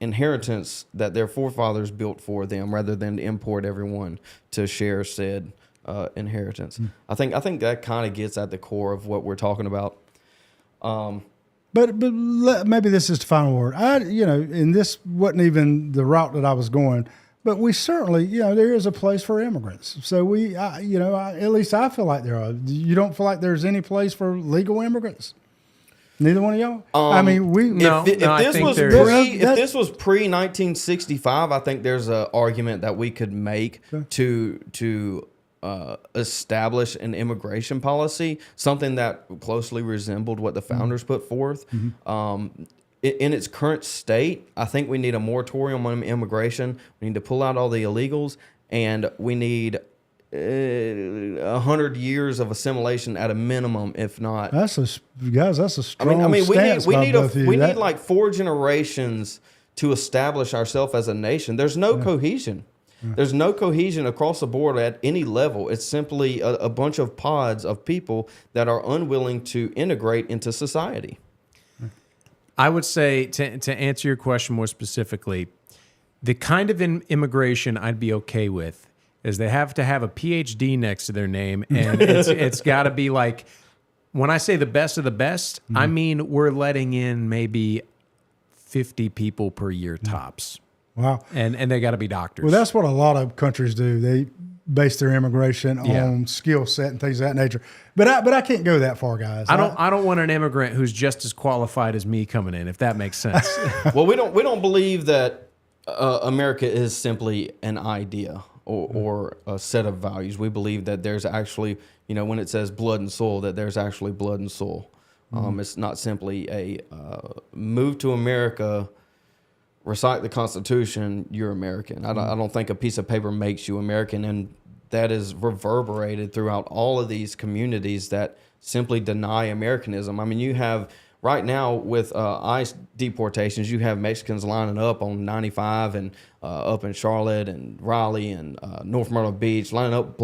inheritance that their forefathers built for them, rather than to import everyone to share said inheritance. I think that kind of gets at the core of what we're talking about. But maybe this is the final word. And this wasn't even the route that I was going. But we certainly, there is a place for immigrants. So at least I feel like there are. You don't feel like there's any place for legal immigrants? Neither one of y'all? If this was pre 1965, I think there's an argument that we could make to establish an immigration policy, something that closely resembled what the founders put forth. In its current state, I think we need a moratorium on immigration. We need to pull out all the illegals, and we need 100 years of assimilation at a minimum, if not. That's a strong we need like 4 generations to establish ourselves as a nation. There's no cohesion. There's no cohesion across the board at any level. It's simply a bunch of pods of people that are unwilling to integrate into society. I would say, to answer your question more specifically, the kind of immigration I'd be okay with is they have to have a PhD next to their name, and it's got to be like, when I say the best of the best, I mean we're letting in maybe 50 people per year tops. Wow. And they got to be doctors. Well, that's what a lot of countries do. They base their immigration on skill set and things of that nature. But I can't go that far, guys. I don't want an immigrant who's just as qualified as me coming in, if that makes sense. Well, we don't believe that America is simply an idea or a set of values. We believe that there's actually, when it says blood and soul, that there's actually blood and soul. It's not simply a move to America, recite the Constitution, you're American. I don't think a piece of paper makes you American, and that is reverberated throughout all of these communities that simply deny Americanism. I mean, you have right now with ICE deportations, you have Mexicans lining up on 95 and up in Charlotte and Raleigh and North Myrtle Beach, lining up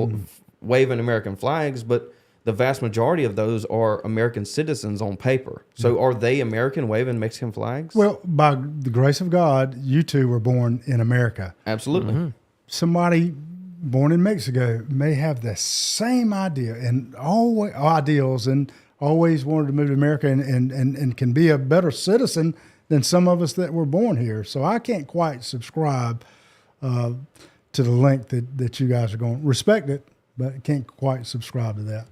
waving American flags, but the vast majority of those are American citizens on paper. So are they American waving Mexican flags? Well, by the grace of God, you two were born in America. Absolutely. Somebody born in Mexico may have the same idea and always ideals and always wanted to move to America and can be a better citizen than some of us that were born here. So I can't quite subscribe to the length that you guys are going. Respect it, but can't quite subscribe to that.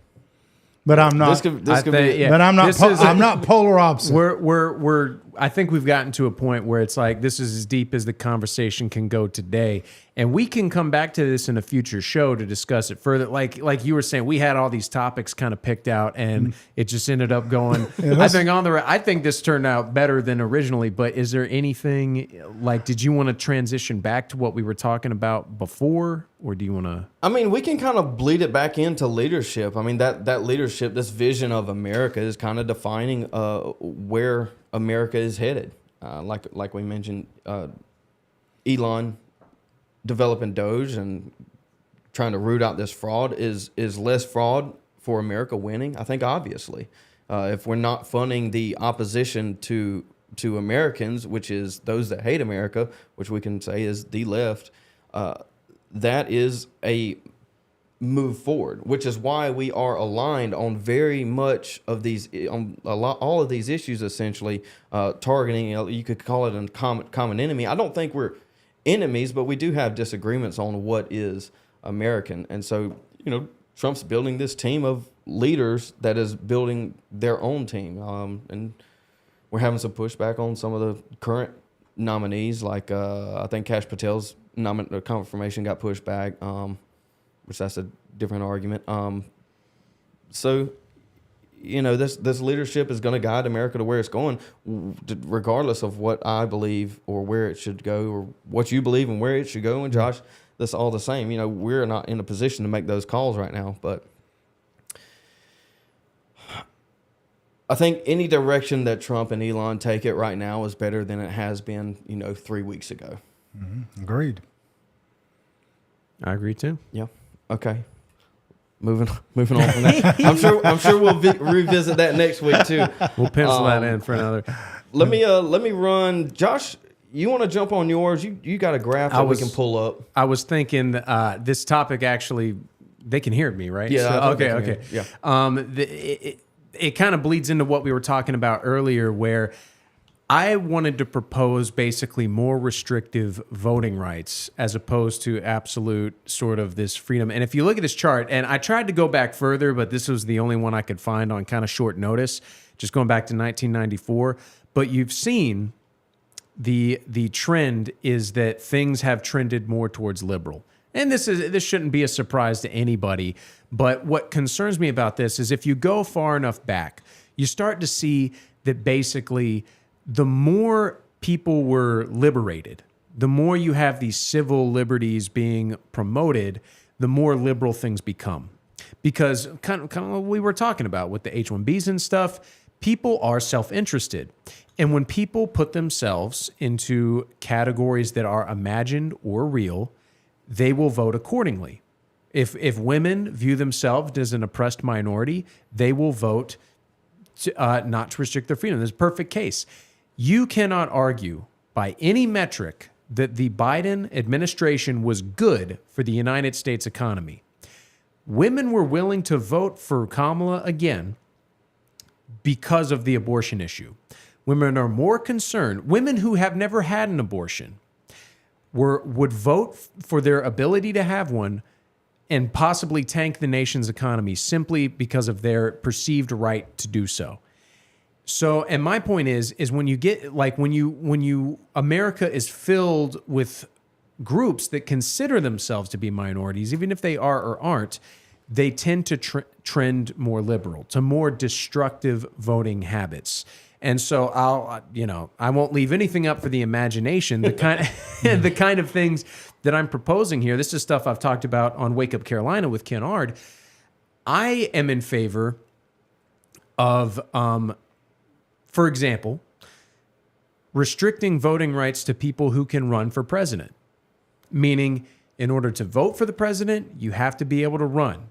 But I'm not. This could be. yeah. But I'm not. This is I'm not polar opposite. We're I think we've gotten to a point where it's like this is as deep as the conversation can go today, and we can come back to this in a future show to discuss it further. Like you were saying, we had all these topics kind of picked out, and it just ended up going. I think this turned out better than originally. But is there anything like? Did you want to transition back to what we were talking about before, or do you want to? I mean, we can kind of bleed it back into leadership. I mean, that leadership, this vision of America is kind of defining where America is headed. Like we mentioned, Elon developing Doge and trying to root out this fraud is less fraud for America winning. I think obviously, if we're not funding the opposition to Americans, which is those that hate America, which we can say is the left, that is a move forward, which is why we are aligned on very much of these, on all of these issues, essentially targeting. You could call it a common enemy. I don't think we're enemies, but we do have disagreements on what is American. And so, Trump's building this team of leaders that is building their own team, and we're having some pushback on some of the current nominees. Like I think Kash Patel's confirmation got pushed back. Which that's a different argument. So, this leadership is going to guide America to where it's going, regardless of what I believe or where it should go, or what you believe and where it should go. And Josh, that's all the same. We're not in a position to make those calls right now, but I think any direction that Trump and Elon take it right now is better than it has been, 3 weeks ago. Mm-hmm. Agreed. I agree too. Yeah. Okay. Moving on from that. I'm sure we'll revisit that next week too. We'll pencil that in for another. Let me run. Josh, you want to jump on yours? You got a graph that we can pull up. I was thinking this topic actually, they can hear me, right? Yeah. So, okay. Yeah. It kind of bleeds into what we were talking about earlier, where I wanted to propose basically more restrictive voting rights as opposed to absolute sort of this freedom. And if you look at this chart, and I tried to go back further, but this was the only one I could find on kind of short notice, just going back to 1994. But you've seen the trend is that things have trended more towards liberal. And this shouldn't be a surprise to anybody. But what concerns me about this is if you go far enough back, you start to see that basically the more people were liberated, the more you have these civil liberties being promoted, the more liberal things become. Because kind of what we were talking about with the H-1Bs and stuff, people are self-interested. And when people put themselves into categories that are imagined or real, they will vote accordingly. If women view themselves as an oppressed minority, they will vote not to restrict their freedom. There's a perfect case. You cannot argue by any metric that the Biden administration was good for the United States economy. Women were willing to vote for Kamala again because of the abortion issue. Women are more concerned. Women who have never had an abortion would vote for their ability to have one and possibly tank the nation's economy simply because of their perceived right to do so. So, and my point is when you get when America is filled with groups that consider themselves to be minorities, even if they are or aren't, they tend to trend more liberal, to more destructive voting habits. And so I won't leave anything up for the imagination. The kind of things that I'm proposing here, this is stuff I've talked about on Wake Up Carolina with Ken Ard. I am in favor of for example, restricting voting rights to people who can run for president, meaning in order to vote for the president, you have to be able to run.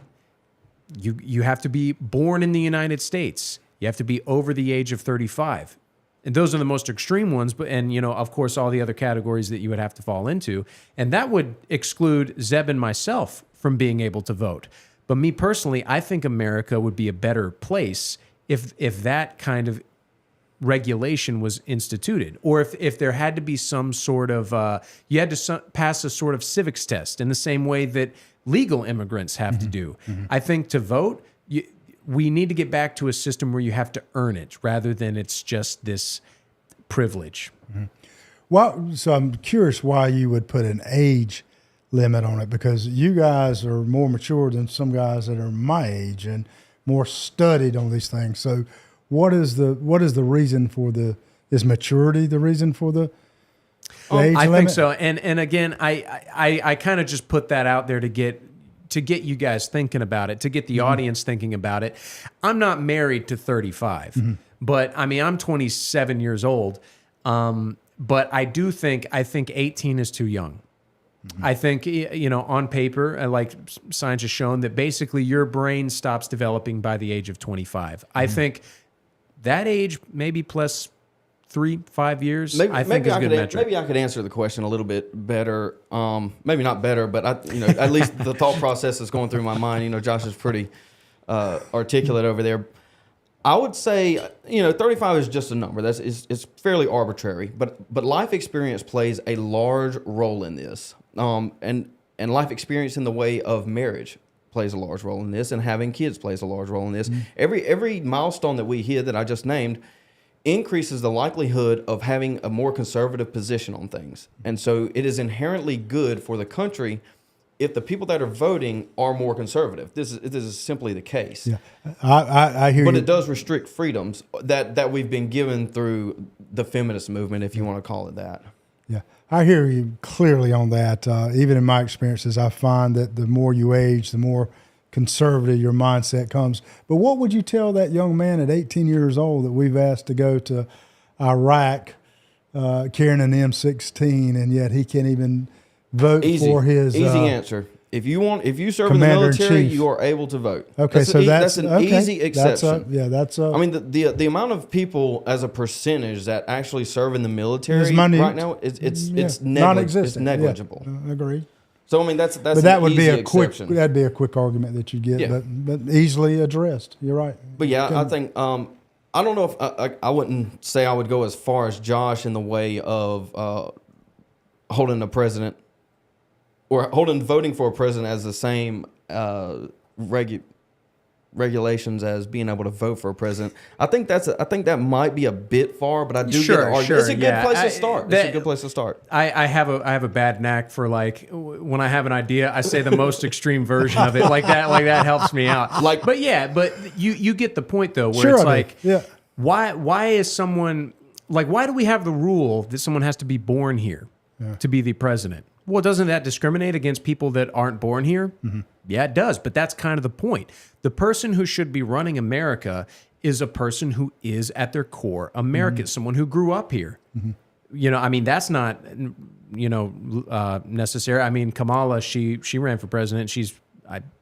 You have to be born in the United States. You have to be over the age of 35. And those are the most extreme ones, but of course, all the other categories that you would have to fall into. And that would exclude Zeb and myself from being able to vote. But me personally, I think America would be a better place if that kind of regulation was instituted, or if there had to be some sort of you had to pass a sort of civics test in the same way that legal immigrants have to do. I think to vote, we need to get back to a system where you have to earn it rather than it's just this privilege. Well, so I'm curious why you would put an age limit on it, because you guys are more mature than some guys that are my age and more studied on these things. So what is the reason for is maturity the reason for the age I limit? think so. And again, I kind of just put that out there to get you guys thinking about it, to get the audience thinking about it. I'm not married to 35, but I mean, I'm 27 years old. But I think 18 is too young. I think, on paper, like science has shown that basically your brain stops developing by the age of 25. I think that age, maybe plus 3-5 years, I think is a good metric. Maybe I could answer the question a little bit better. Maybe not better, but at least the thought process is going through my mind. Josh is pretty articulate over there. I would say, 35 is just a number. It's fairly arbitrary, but life experience plays a large role in this. And life experience in the way of marriage plays a large role in this, and having kids plays a large role in this. Every milestone that we hit that I just named increases the likelihood of having a more conservative position on things. And so it is inherently good for the country if the people that are voting are more conservative. This is simply the case. Yeah, I hear you. But it does restrict freedoms that we've been given through the feminist movement, if you want to call it that. Yeah, I hear you clearly on that. Even in my experiences, I find that the more you age, the more conservative your mindset comes. But what would you tell that young man at 18 years old that we've asked to go to Iraq carrying an M16, and yet he can't even vote for his easy answer? If you serve in the military, you are able to vote. Okay, that's an easy exception. That's I mean, the amount of people as a percentage that actually serve in the military minute. right now it's non-existent. It's negligible. Yeah, I agree. So I mean that's But that would be exception. that'd be a quick argument that you get, Yeah. but easily addressed. You're right. But yeah, I think I don't know if I wouldn't say I would go as far as Josh in the way of holding a president or holding voting for a president as the same regulations as being able to vote for a president. I think that might be a bit far, but I do get the argument. It's a good place to start. It's a good place to start. I have a bad knack for, like, when I have an idea, I say the most extreme version of it. Like that helps me out. But you get the point though, where Sure, it's I do. like, Yeah. why is someone like, why do we have the rule that someone has to be born here to be the president? Well, doesn't that discriminate against people that aren't born here? Yeah, it does. But that's kind of the point. The person who should be running America is a person who is at their core American, someone who grew up here. I mean, that's not, necessary. I mean, Kamala, she ran for president.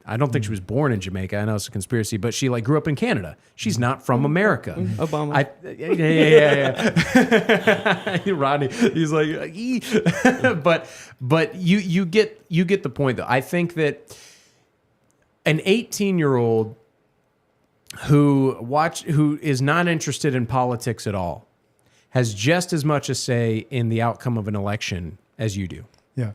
I don't think she was born in Jamaica. I know it's a conspiracy, but she grew up in Canada. She's not from America. Obama. Yeah. Rodney, he's like, "Ee." but you get the point though. I think that an 18-year-old who is not interested in politics at all has just as much a say in the outcome of an election as you do. Yeah.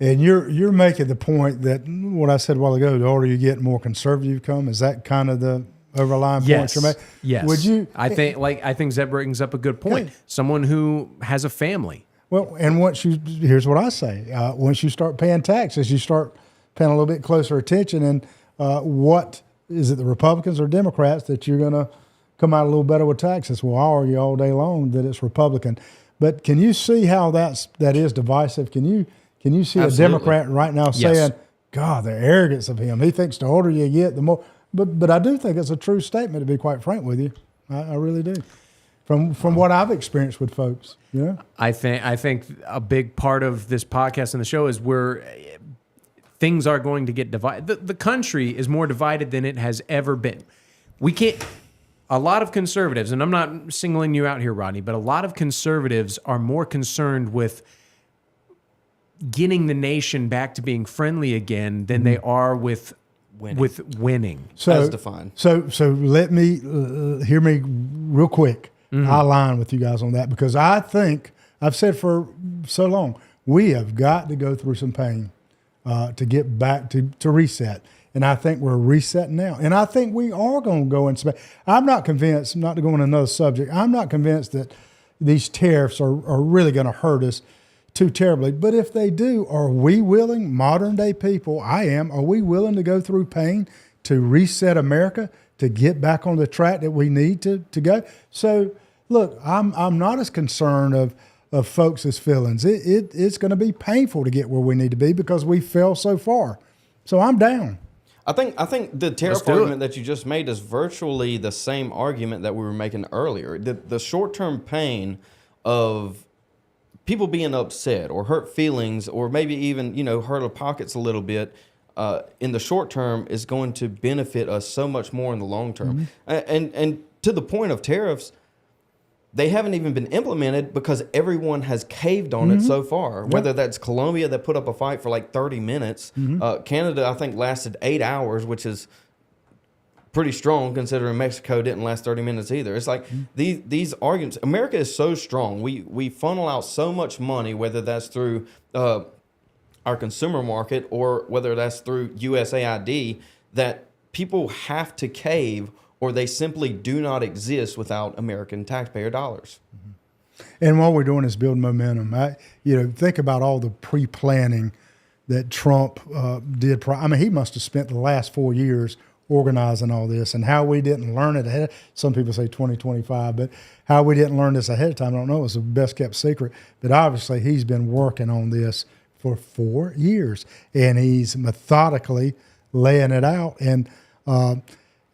And you're making the point that what I said a while ago, the older you get, more conservative you become. Is that kind of the overlying point you're making? Yes. Would you? I think Zeb brings up a good point. Someone who has a family. Well, and here's what I say. Once you start paying taxes, you start paying a little bit closer attention. And what is it, the Republicans or Democrats, that you're going to come out a little better with taxes? Well, I'll argue all day long that it's Republican. But can you see how that is divisive? Can you see Absolutely. a Democrat right now saying, God, the arrogance of him. He thinks the older you get, the more. But I do think it's a true statement, to be quite frank with you. I really do. from what I've experienced with folks. You know, I think a big part of this podcast and the show is things are going to get divided. The country is more divided than it has ever been. We can't. A lot of conservatives, and I'm not singling you out here, Rodney, but a lot of conservatives are more concerned with getting the nation back to being friendly again than they are with winning. As defined. So let me hear me real quick. I align with you guys on that because I think I've said for so long we have got to go through some pain to get back to reset. And I think we're resetting now. And I think we are going to go in space. I'm not convinced, not to go on another subject, I'm not convinced that these tariffs are really going to hurt us too terribly. But if they do, are we willing, modern day people, are we willing to go through pain to reset America, to get back on the track that we need to go? So, look, I'm not as concerned of folks' feelings. It's going to be painful to get where we need to be because we fell so far. So I'm down. I think the tariff argument that you just made is virtually the same argument that we were making earlier. The short-term pain of people being upset or hurt feelings or maybe even, hurt our pockets a little bit in the short term is going to benefit us so much more in the long term. And to the point of tariffs, they haven't even been implemented because everyone has caved on it so far. Whether that's Colombia that put up a fight for like 30 minutes. Canada, I think, lasted 8 hours, which is pretty strong considering Mexico didn't last 30 minutes either. It's like these arguments. America is so strong. We funnel out so much money, whether that's through our consumer market or whether that's through USAID, that people have to cave or they simply do not exist without American taxpayer dollars. And what we're doing is building momentum. Think about all the pre-planning that Trump did. He must have spent the last 4 years organizing all this, and how we didn't learn it ahead. Some people say 2025, but how we didn't learn this ahead of time, I don't know. It's the best kept secret. But obviously, he's been working on this for 4 years, and he's methodically laying it out. And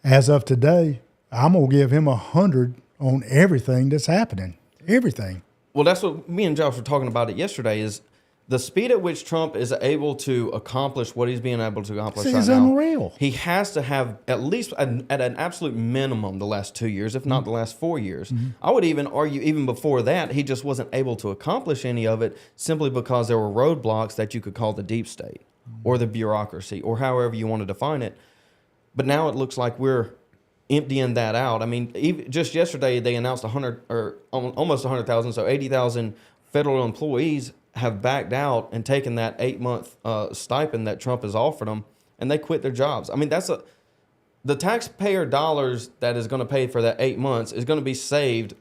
as of today, I'm going to give him 100 on everything that's happening. Everything. Well, that's what me and Josh were talking about it yesterday is the speed at which Trump is able to accomplish what he's being able to accomplish right now. It's unreal. He has to have at least at an absolute minimum the last 2 years, if not the last 4 years. I would even argue even before that, he just wasn't able to accomplish any of it simply because there were roadblocks that you could call the deep state or the bureaucracy or however you want to define it. But now it looks like we're emptying that out. I mean, even just yesterday they announced 100 or almost 100,000, so 80,000 federal employees have backed out and taken that 8-month stipend that Trump has offered them, and they quit their jobs. I mean, the taxpayer dollars that is going to pay for that 8 months is going to be saved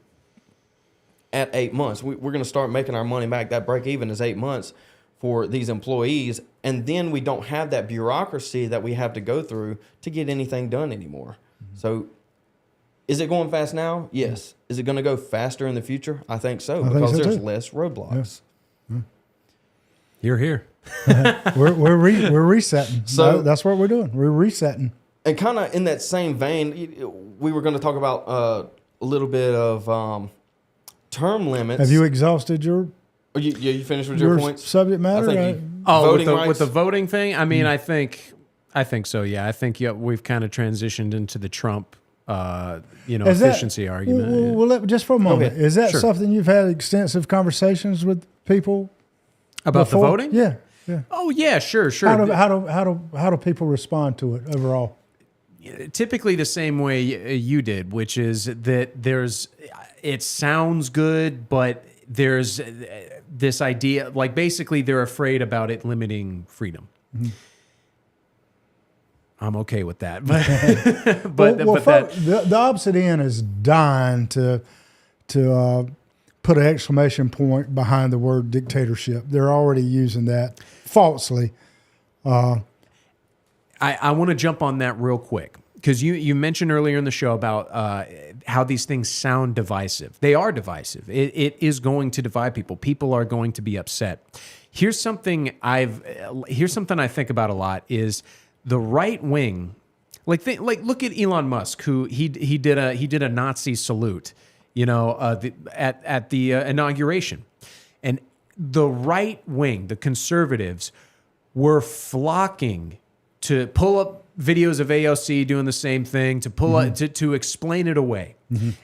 at 8 months. We're going to start making our money back. That break even is 8 months for these employees, and then we don't have that bureaucracy that we have to go through to get anything done anymore. So is it going fast now? Yes. Is it going to go faster in the future? I think so, because there's less roadblocks. Yeah. You're here. We're resetting. So that's what we're doing. We're resetting. And kind of in that same vein, we were going to talk about a little bit of term limits. Have you exhausted your... You finished with your points? Subject matter? With the voting thing? I mean, I think so, yeah. I think we've kind of transitioned into the Trump efficiency argument. Well, just for a moment, is that something you've had extensive conversations with people about before? The voting? Yeah. Oh yeah, sure. How do people respond to it overall? Typically the same way you did, which is that it sounds good, but there's this idea, like basically they're afraid about it limiting freedom. I'm okay with that, but the opposite end is dying to put an exclamation point behind the word dictatorship. They're already using that falsely. I want to jump on that real quick because you mentioned earlier in the show about how these things sound divisive. They are divisive. It is going to divide people. People are going to be upset. Here's something I think about a lot is the right wing. Like look at Elon Musk, who he did a Nazi salute, at the inauguration. And the right wing, the conservatives, were flocking to pull up videos of AOC doing the same thing, to pull up, to explain it away.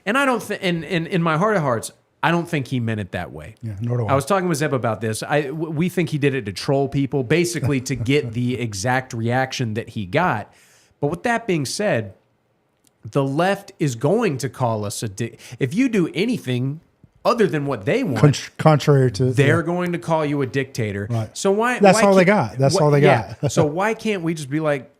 And I don't think, and in my heart of hearts, I don't think he meant it that way. Yeah, nor do I. I was talking with Zeb about this. We think he did it to troll people, basically to get the exact reaction that he got. But with that being said, the left is going to call us if you do anything other than what they want, Contrary to they're going to call you a dictator. Right. So why? That's why all they can't- got. That's what- all they yeah. got. So why can't we just be like,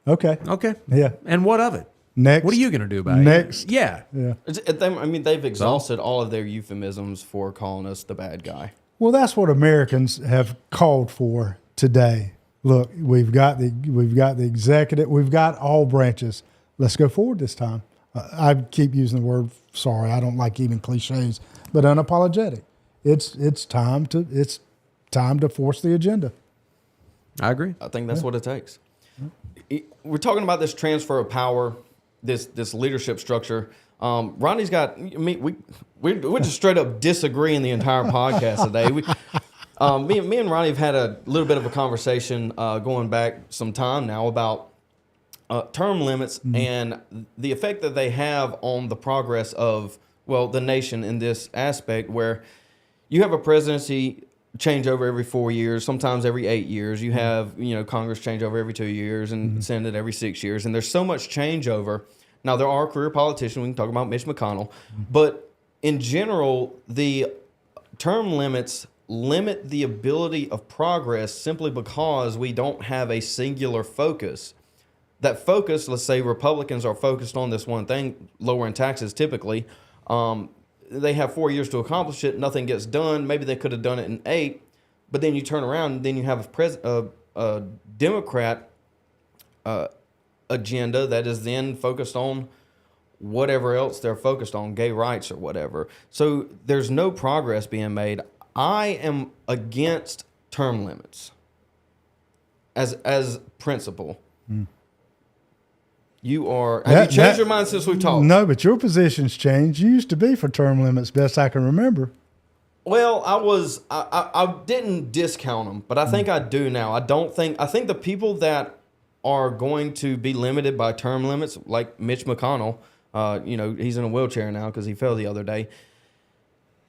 Okay. okay, Yeah. and what of it? Next. What are you going to do about Next. it? Yeah. Yeah. I mean, they've exhausted all of their euphemisms for calling us the bad guy. Well, that's what Americans have called for today. Look, we've got the executive, we've got all branches. Let's go forward this time. I keep using the word. Sorry, I don't like even cliches, but unapologetic. It's time to force the agenda. I agree. I think that's what it takes. We're talking about this transfer of power, this leadership structure. Ronnie's got we're just straight up disagreeing the entire podcast today. Me and Ronnie have had a little bit of a conversation going back some time now about term limits and the effect that they have on the progress of the nation in this aspect, where you have a presidency change over every 4 years, sometimes every 8 years. You have, Congress change over every 2 years and Senate every 6 years. And there's so much changeover. Now, there are career politicians. We can talk about Mitch McConnell. But in general, the term limits limit the ability of progress simply because we don't have a singular focus. That focus, let's say Republicans are focused on this one thing, lowering taxes typically. They have 4 years to accomplish it. Nothing gets done. Maybe they could have done it in 8, but then you turn around and then you have a Democrat agenda that is then focused on whatever else they're focused on, gay rights or whatever. So there's no progress being made. I am against term limits as principle. You are. Have you changed your mind since we've talked? No, but your position's changed. You used to be for term limits, best I can remember. Well, I didn't discount them, but I think I do now. I think the people that are going to be limited by term limits, like Mitch McConnell, he's in a wheelchair now because he fell the other day.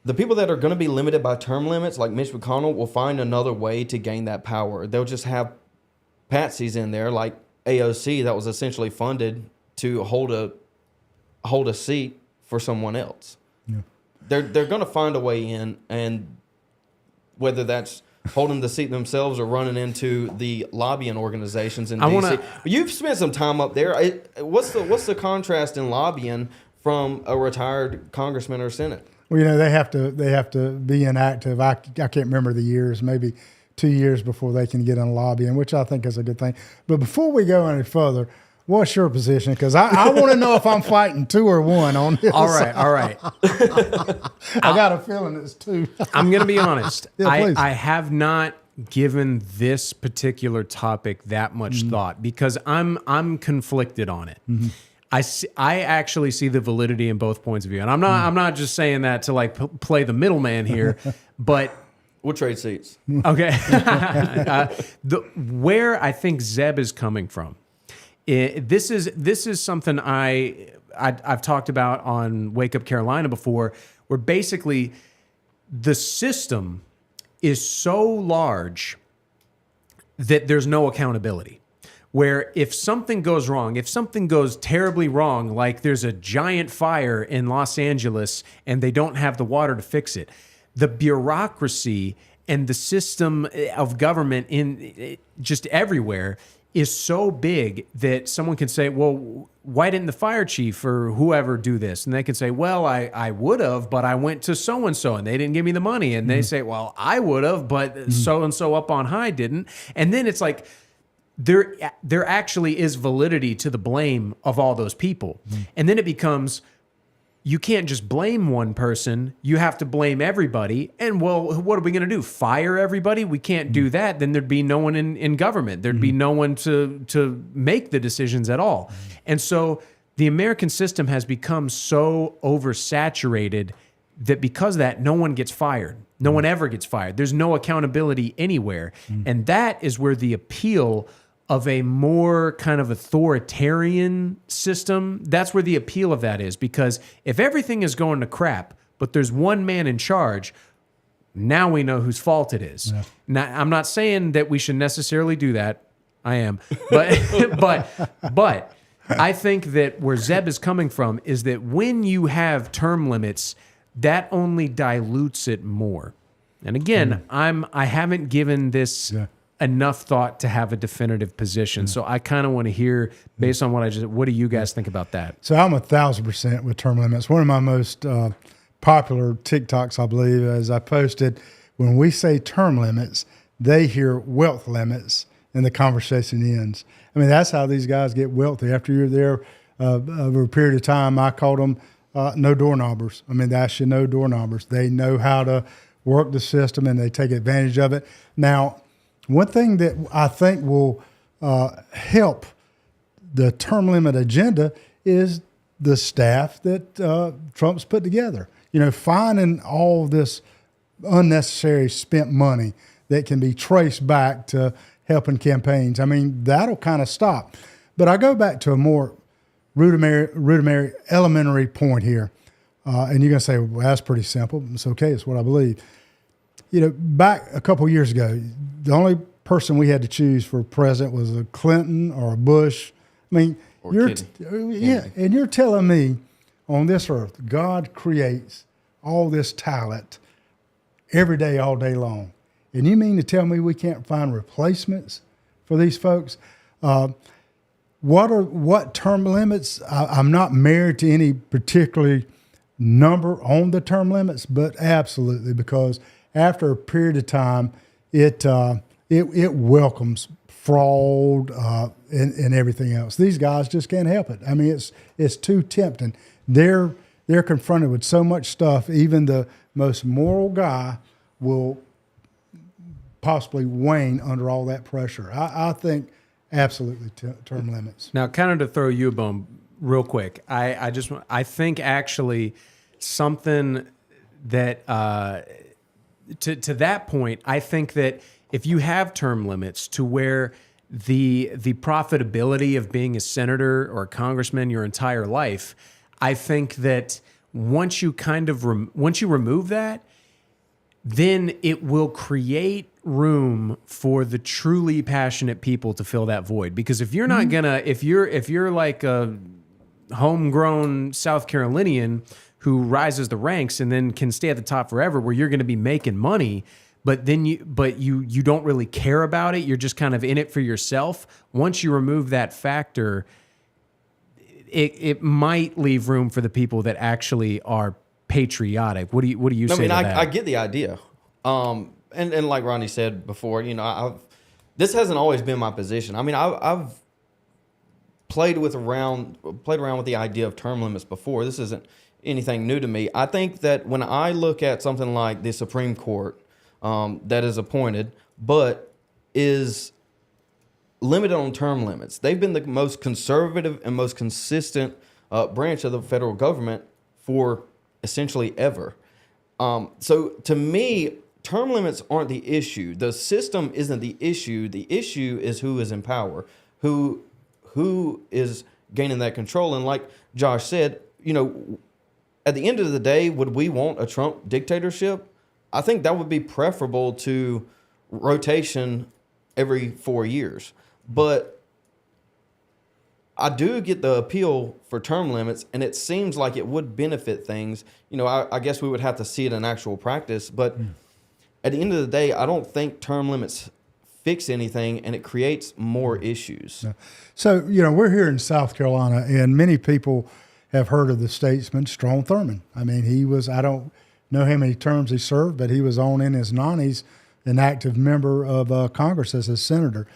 The people that are going to be limited by term limits, like Mitch McConnell, will find another way to gain that power. They'll just have patsies in there, like AOC, that was essentially funded to hold a seat for someone else. Yeah. They're going to find a way in, and whether that's holding the seat themselves or running into the lobbying organizations in DC. You've spent some time up there. What's the contrast in lobbying from a retired congressman or senate? Well, they have to be inactive. I can't remember the years, maybe 2 years before they can get in lobbying, which I think is a good thing. But before we go any further, what's your position? Because I want to know if I'm fighting 2 or 1 on this. All right. I got a feeling it's 2. I'm going to be honest. Yeah, please. I have not given this particular topic that much thought because I'm conflicted on it. I actually see the validity in both points of view, and I'm not just saying that to play the middleman here, but. We'll trade seats. Okay. Where I think Zeb is coming from, this is something I've talked about on Wake Up Carolina before, where basically the system is so large that there's no accountability. Where if something goes wrong, if something goes terribly wrong, like there's a giant fire in Los Angeles and they don't have the water to fix it, the bureaucracy and the system of government in just everywhere is so big that someone can say, well, why didn't the fire chief or whoever do this? And they can say, well, I would have, but I went to so-and-so and they didn't give me the money. And they say, well, I would have, but so-and-so up on high didn't. And then it's like, there actually is validity to the blame of all those people. And then it becomes, you can't just blame one person. You have to blame everybody. And well, what are we going to do? Fire everybody? We can't do that. Then there'd be no one in government. There'd be no one to make the decisions at all. And so the American system has become so oversaturated that because of that, no one gets fired. No one ever gets fired. There's no accountability anywhere. And that is where the appeal of a more kind of authoritarian system, that's where the appeal of that is. Because if everything is going to crap, but there's one man in charge, now we know whose fault it is. Yeah. Now, I'm not saying that we should necessarily do that. I am. But but I think that where Zeb is coming from is that when you have term limits, that only dilutes it more. And again, I haven't given this enough thought to have a definitive position. So I kind of want to hear, based on what I just, what do you guys think about that? So I'm 1,000% with term limits. One of my most popular TikToks, I believe, as I posted, when we say term limits, they hear wealth limits and the conversation ends. I mean, that's how these guys get wealthy. After you're there over a period of time, I called them no doorknobbers. I mean, that's your no doorknobbers. They know how to work the system and they take advantage of it. Now, one thing that I think will help the term limit agenda is the staff that Trump's put together. You know, finding all this unnecessary spent money that can be traced back to helping campaigns. I mean, that'll kind of stop. But I go back to a more rudimentary, elementary point here. And you're going to say, well, that's pretty simple. It's okay. It's what I believe. You know, back a couple of years ago, the only person we had to choose for president was a Clinton or a Bush. I mean, and you're telling me on this earth, God creates all this talent every day, all day long. And you mean to tell me we can't find replacements for these folks? What term limits? I'm not married to any particular number on the term limits, but absolutely, because after a period of time, it welcomes fraud and everything else. These guys just can't help it. I mean, it's too tempting. They're confronted with so much stuff. Even the most moral guy will possibly wane under all that pressure. I think absolutely term limits. Now, kind of to throw you a bone real quick, I think actually something that to that point, I think that if you have term limits to where the profitability of being a senator or a congressman your entire life, I think that once you remove that, then it will create room for the truly passionate people to fill that void. Because if you're not gonna, if you're like a homegrown South Carolinian who rises the ranks and then can stay at the top forever, where you're going to be making money, but then you don't really care about it, you're just kind of in it for yourself. Once you remove that factor, it might leave room for the people that actually are patriotic. What do you say to that? I get the idea. And like Ronnie said before, you know, this hasn't always been my position. I mean, I've played around with the idea of term limits before. This isn't anything new to me. I think that when I look at something like the Supreme Court that is appointed, but is limited on term limits, they've been the most conservative and most consistent branch of the federal government for essentially ever. So to me, term limits aren't the issue. The system isn't the issue. The issue is who is in power, who is gaining that control. And like Josh said, you know, at the end of the day, would we want a Trump dictatorship? I think that would be preferable to rotation every 4 years. But I do get the appeal for term limits, and it seems like it would benefit things. You know, I guess we would have to see it in actual practice. But at the end of the day, I don't think term limits fix anything, and it creates more issues. So, you know, we're here in South Carolina, and many people have heard of the statesman Strom Thurmond. I mean, he was, I don't know how many terms he served, but he was on in his 90s, an active member of Congress as a senator.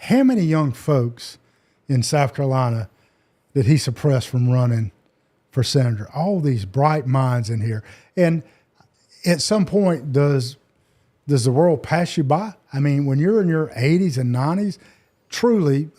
How many young folks in South Carolina did he suppress from running for senator? All these bright minds in here. And at some point, does the world pass you by? I mean, when you're in your 80s and 90s, truly,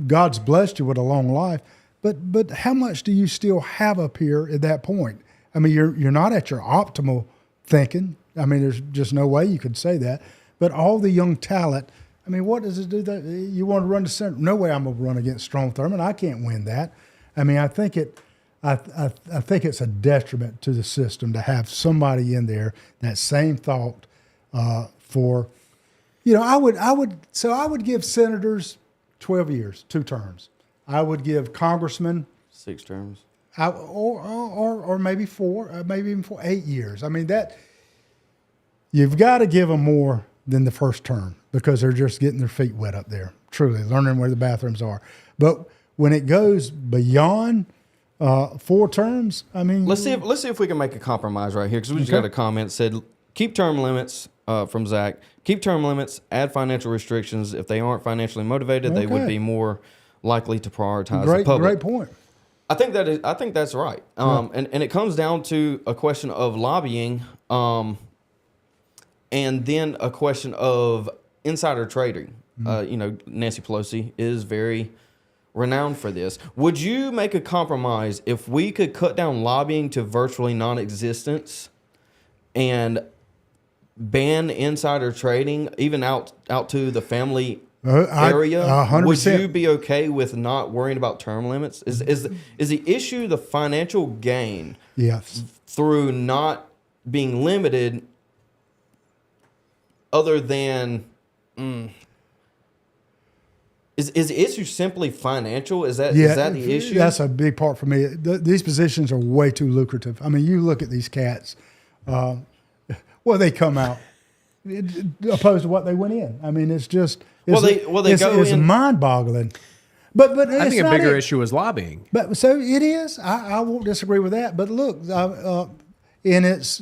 God's blessed you with a long life, but how much do you still have up here at that point? I mean, you're not at your optimal thinking. I mean, there's just no way you could say that. But all the young talent, I mean, what does it do? That you want to run the center? No way I'm going to run against Strom Thurmond. I can't win that. I mean, I think it's a detriment to the system to have somebody in there that same thought for, I would give senators 12 years, 2 terms. I would give congressmen 6 terms. Or maybe 4, maybe even 8 years. I mean, that you've got to give them more than the first term because they're just getting their feet wet up there, truly learning where the bathrooms are. But when it goes beyond 4 terms, I mean, let's see if we can make a compromise right here, because we just got a comment that said keep term limits from Zach. Keep term limits. Add financial restrictions. If they aren't financially motivated, they would be more likely to prioritize the public. Great point. I think that's right. And it comes down to a question of lobbying, and then a question of insider trading. Nancy Pelosi is very renowned for this. Would you make a compromise if we could cut down lobbying to virtually non-existence and ban insider trading, even out to the family area? 100%. Would you be okay with not worrying about term limits? Is the issue the financial gain? Yes. Through not being limited, other than is the issue simply financial? Is that the issue? That's a big part for me. These positions are way too lucrative. I mean, you look at these cats. They come out opposed to what they went in. I mean, it's just it's mind-boggling. But I think a bigger issue is lobbying. But so it is. I won't disagree with that. But look, in its.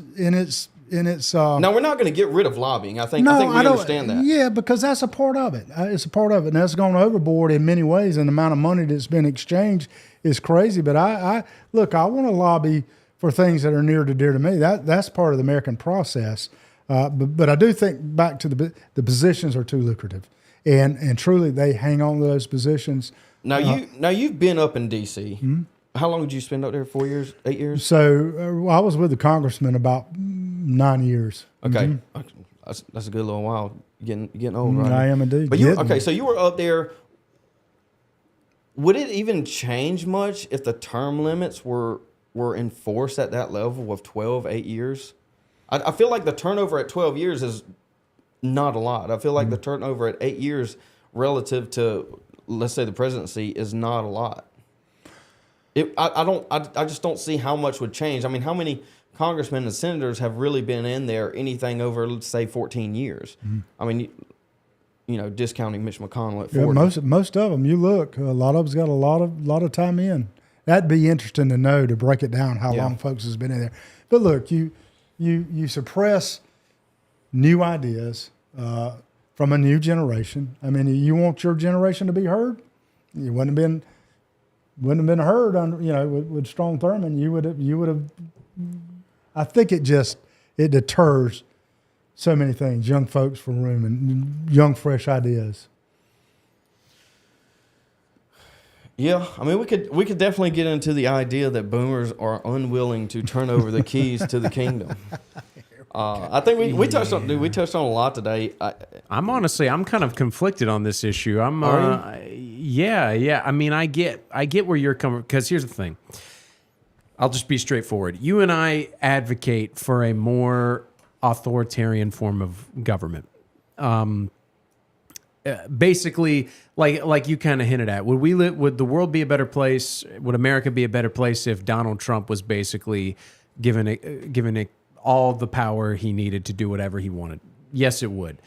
Now we're not going to get rid of lobbying. I think we understand that. Yeah, because that's a part of it. It's a part of it, and that's gone overboard in many ways. And the amount of money that's been exchanged is crazy. But I want to lobby for things that are near to dear to me. That's part of the American process. But I do think back to the positions are too lucrative, and truly they hang on to those positions. Now you've been up in D.C. Mm-hmm. How long did you spend up there? 4 years, 8 years? So I was with the congressman about 9 years. Okay, that's a good little while. Getting old, right? I am indeed. But so you were up there. Would it even change much if the term limits were enforced at that level of 8 years? I feel like the turnover at 12 years is not a lot. I feel like the turnover at 8 years relative to, let's say, the presidency is not a lot. I just don't see how much would change. I mean, how many congressmen and senators have really been in there anything over, let's say, 14 years? Mm-hmm. I mean, discounting Mitch McConnell at 40. Yeah, most of them, you look, a lot of them's got a lot of time in. That'd be interesting to know, to break it down, how long folks has been in there. But look, you suppress new ideas from a new generation. I mean, you want your generation to be heard? You wouldn't have been heard with Strom Thurmond. You would have. I think it deters so many things, young folks from room and young fresh ideas. Yeah, I mean, we could definitely get into the idea that boomers are unwilling to turn over the keys to the kingdom. I think we touched on a lot today. I'm kind of conflicted on this issue. Yeah. I mean, I get where you're coming, because here's the thing. I'll just be straightforward. You and I advocate for a more authoritarian form of government. Basically, like you kind of hinted at, would the world be a better place? Would America be a better place if Donald Trump was basically given it all the power he needed to do whatever he wanted? Yes, it would.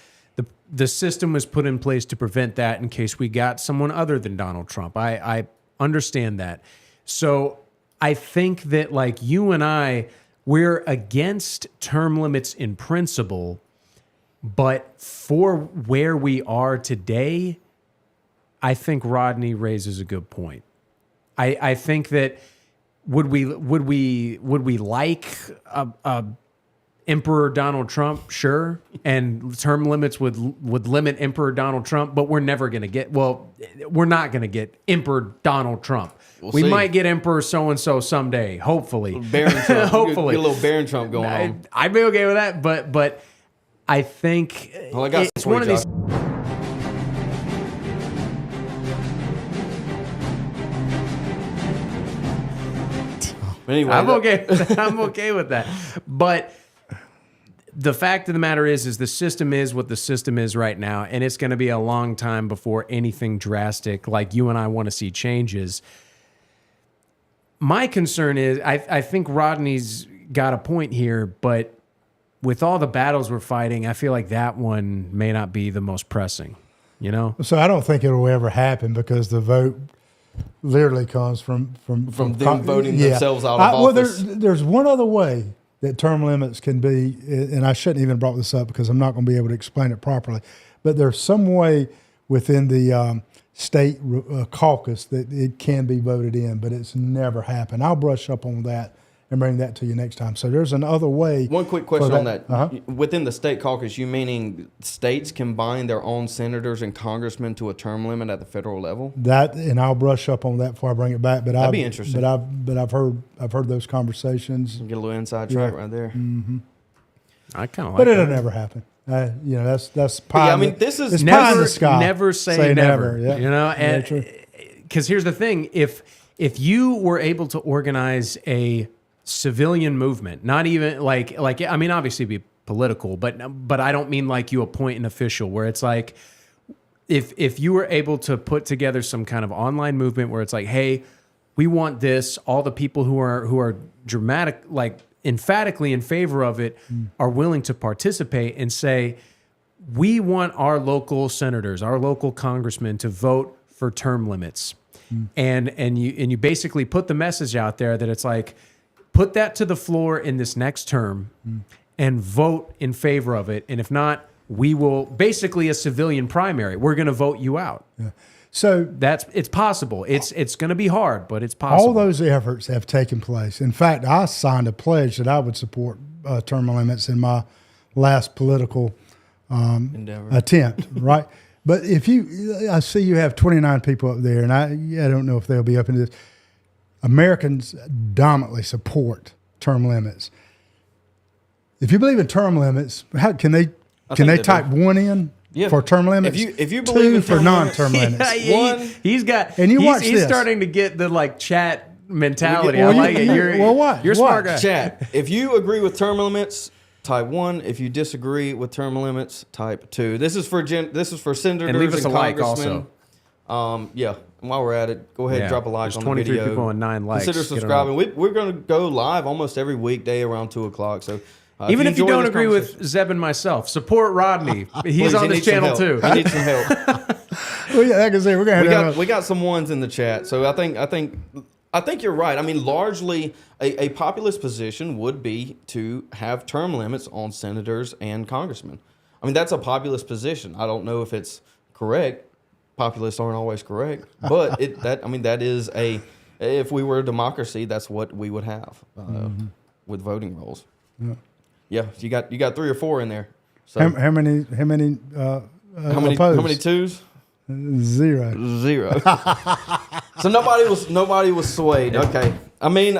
The system was put in place to prevent that in case we got someone other than Donald Trump. I understand that. So I think that, like you and I, we're against term limits in principle, but for where we are today, I think Rodney raises a good point. I think that would we like a Emperor Donald Trump, sure, and term limits would limit Emperor Donald Trump, but we're never going to get. Well, we're not going to get Emperor Donald Trump. We see. might get Emperor so and so someday, hopefully. Barron Trump. Hopefully, Get a little Barron Trump going on. I'd be okay with that, but I think Well, I got it's some one of these. Anyway, I'm okay. I'm okay with that. But the fact of the matter is the system is what the system is right now, and it's going to be a long time before anything drastic like you and I want to see changes. My concern is I think Rodney's got a point here, but with all the battles we're fighting, I feel like that one may not be the most pressing. You know? So I don't think it will ever happen because the vote literally comes from them voting themselves out of office. Well, there's one other way that term limits can be, and I shouldn't even brought this up because I'm not going to be able to explain it properly, but there's some way within the state caucus that it can be voted in, but it's never happened. I'll brush up on that and bring that to you next time. So there's another way. One quick question on that. Uh-huh. Within the state caucus, you meaning states combine their own senators and congressmen to a term limit at the federal level? That, and I'll brush up on that before I bring it back. But That'd be interesting. But I've heard those conversations. Get a little inside track right there. I kind of like But that. it'll never happen. You know, that's Yeah, pie. I mean, this is it's pie in Never, the sky. never say never. Yeah. You know, Yeah, and true. because here's the thing: if you were able to organize a civilian movement, not even like I mean, obviously be political, but I don't mean like you appoint an official where it's like if you were able to put together some kind of online movement where it's like, hey, we want this, all the people who are dramatic, like emphatically in favor of it are willing to participate and say, we want our local senators, our local congressmen to vote for term limits. And you basically put the message out there that it's like, put that to the floor in this next term and vote in favor of it. And if not, we will basically a civilian primary. We're going to vote you out. Yeah. So It's possible. It's going to be hard, but it's possible. all those efforts have taken place. In fact, I signed a pledge that I would support term limits in my last political Endeavor. attempt, right? But if I see you have 29 people up there, and I don't know if they'll be up into this. Americans dominantly support term limits. If you believe in term limits, how can they type one in for term limits? If you believe two in for term non-term limits, limits. One, He's starting to get the like chat mentality. Well, I like it. You're a smart guy. Chat. If you agree with term limits, type 1. If you disagree with term limits, type 2. This is for senators And leave us a like congressmen. Yeah. And while we're at it, go ahead and drop a like There's on the 23 video. people and 9 likes. Consider Get on subscribing. We're going to go live almost every weekday around 2 o'clock. So Even if you enjoy don't this agree with conversation- Zeb and myself, support Rodney. He's Please, on he this needs some channel help. too. He needs some help. Well, yeah, like I say, we're gonna have we got some ones in the chat. So I think you're right. I mean, largely a populist position would be to have term limits on senators and congressmen. I mean, that's a populist position. I don't know if it's correct. Populists aren't always correct, but that is if we were a democracy, that's what we would have with voting rolls. Yeah, you got 3 or 4 in there. So how many how many opposed? twos? 0. So nobody was swayed. Okay. I mean,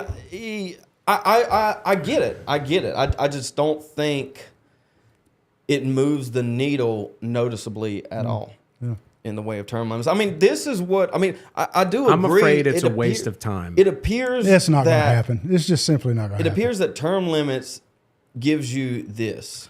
I get it. I just don't think it moves the needle noticeably at all in the way of term limits. I mean, this is what I do agree. I'm afraid it's a waste of time. It appears It's not going to that happen. It's just simply not going to it happen. appears that term limits gives you this.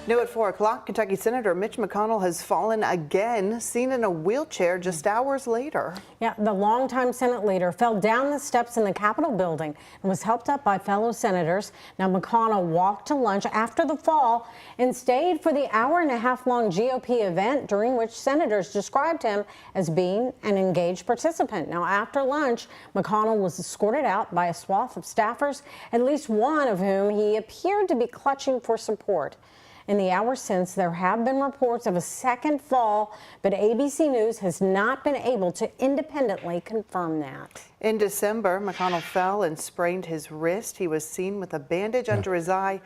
New at 4 o'clock, Kentucky Senator Mitch McConnell has fallen again, seen in a wheelchair just hours later. Yeah, the longtime Senate leader fell down the steps in the Capitol building and was helped up by fellow senators. Now, McConnell walked to lunch after the fall and stayed for the hour-and-a-half-long GOP event during which senators described him as being an engaged participant. Now, after lunch, McConnell was escorted out by a swath of staffers, at least one of whom he appeared to be clutching for support. In the hours since, there have been reports of a second fall, but ABC News has not been able to independently confirm that. In December, McConnell fell and sprained his wrist. He was seen with a bandage under his eye.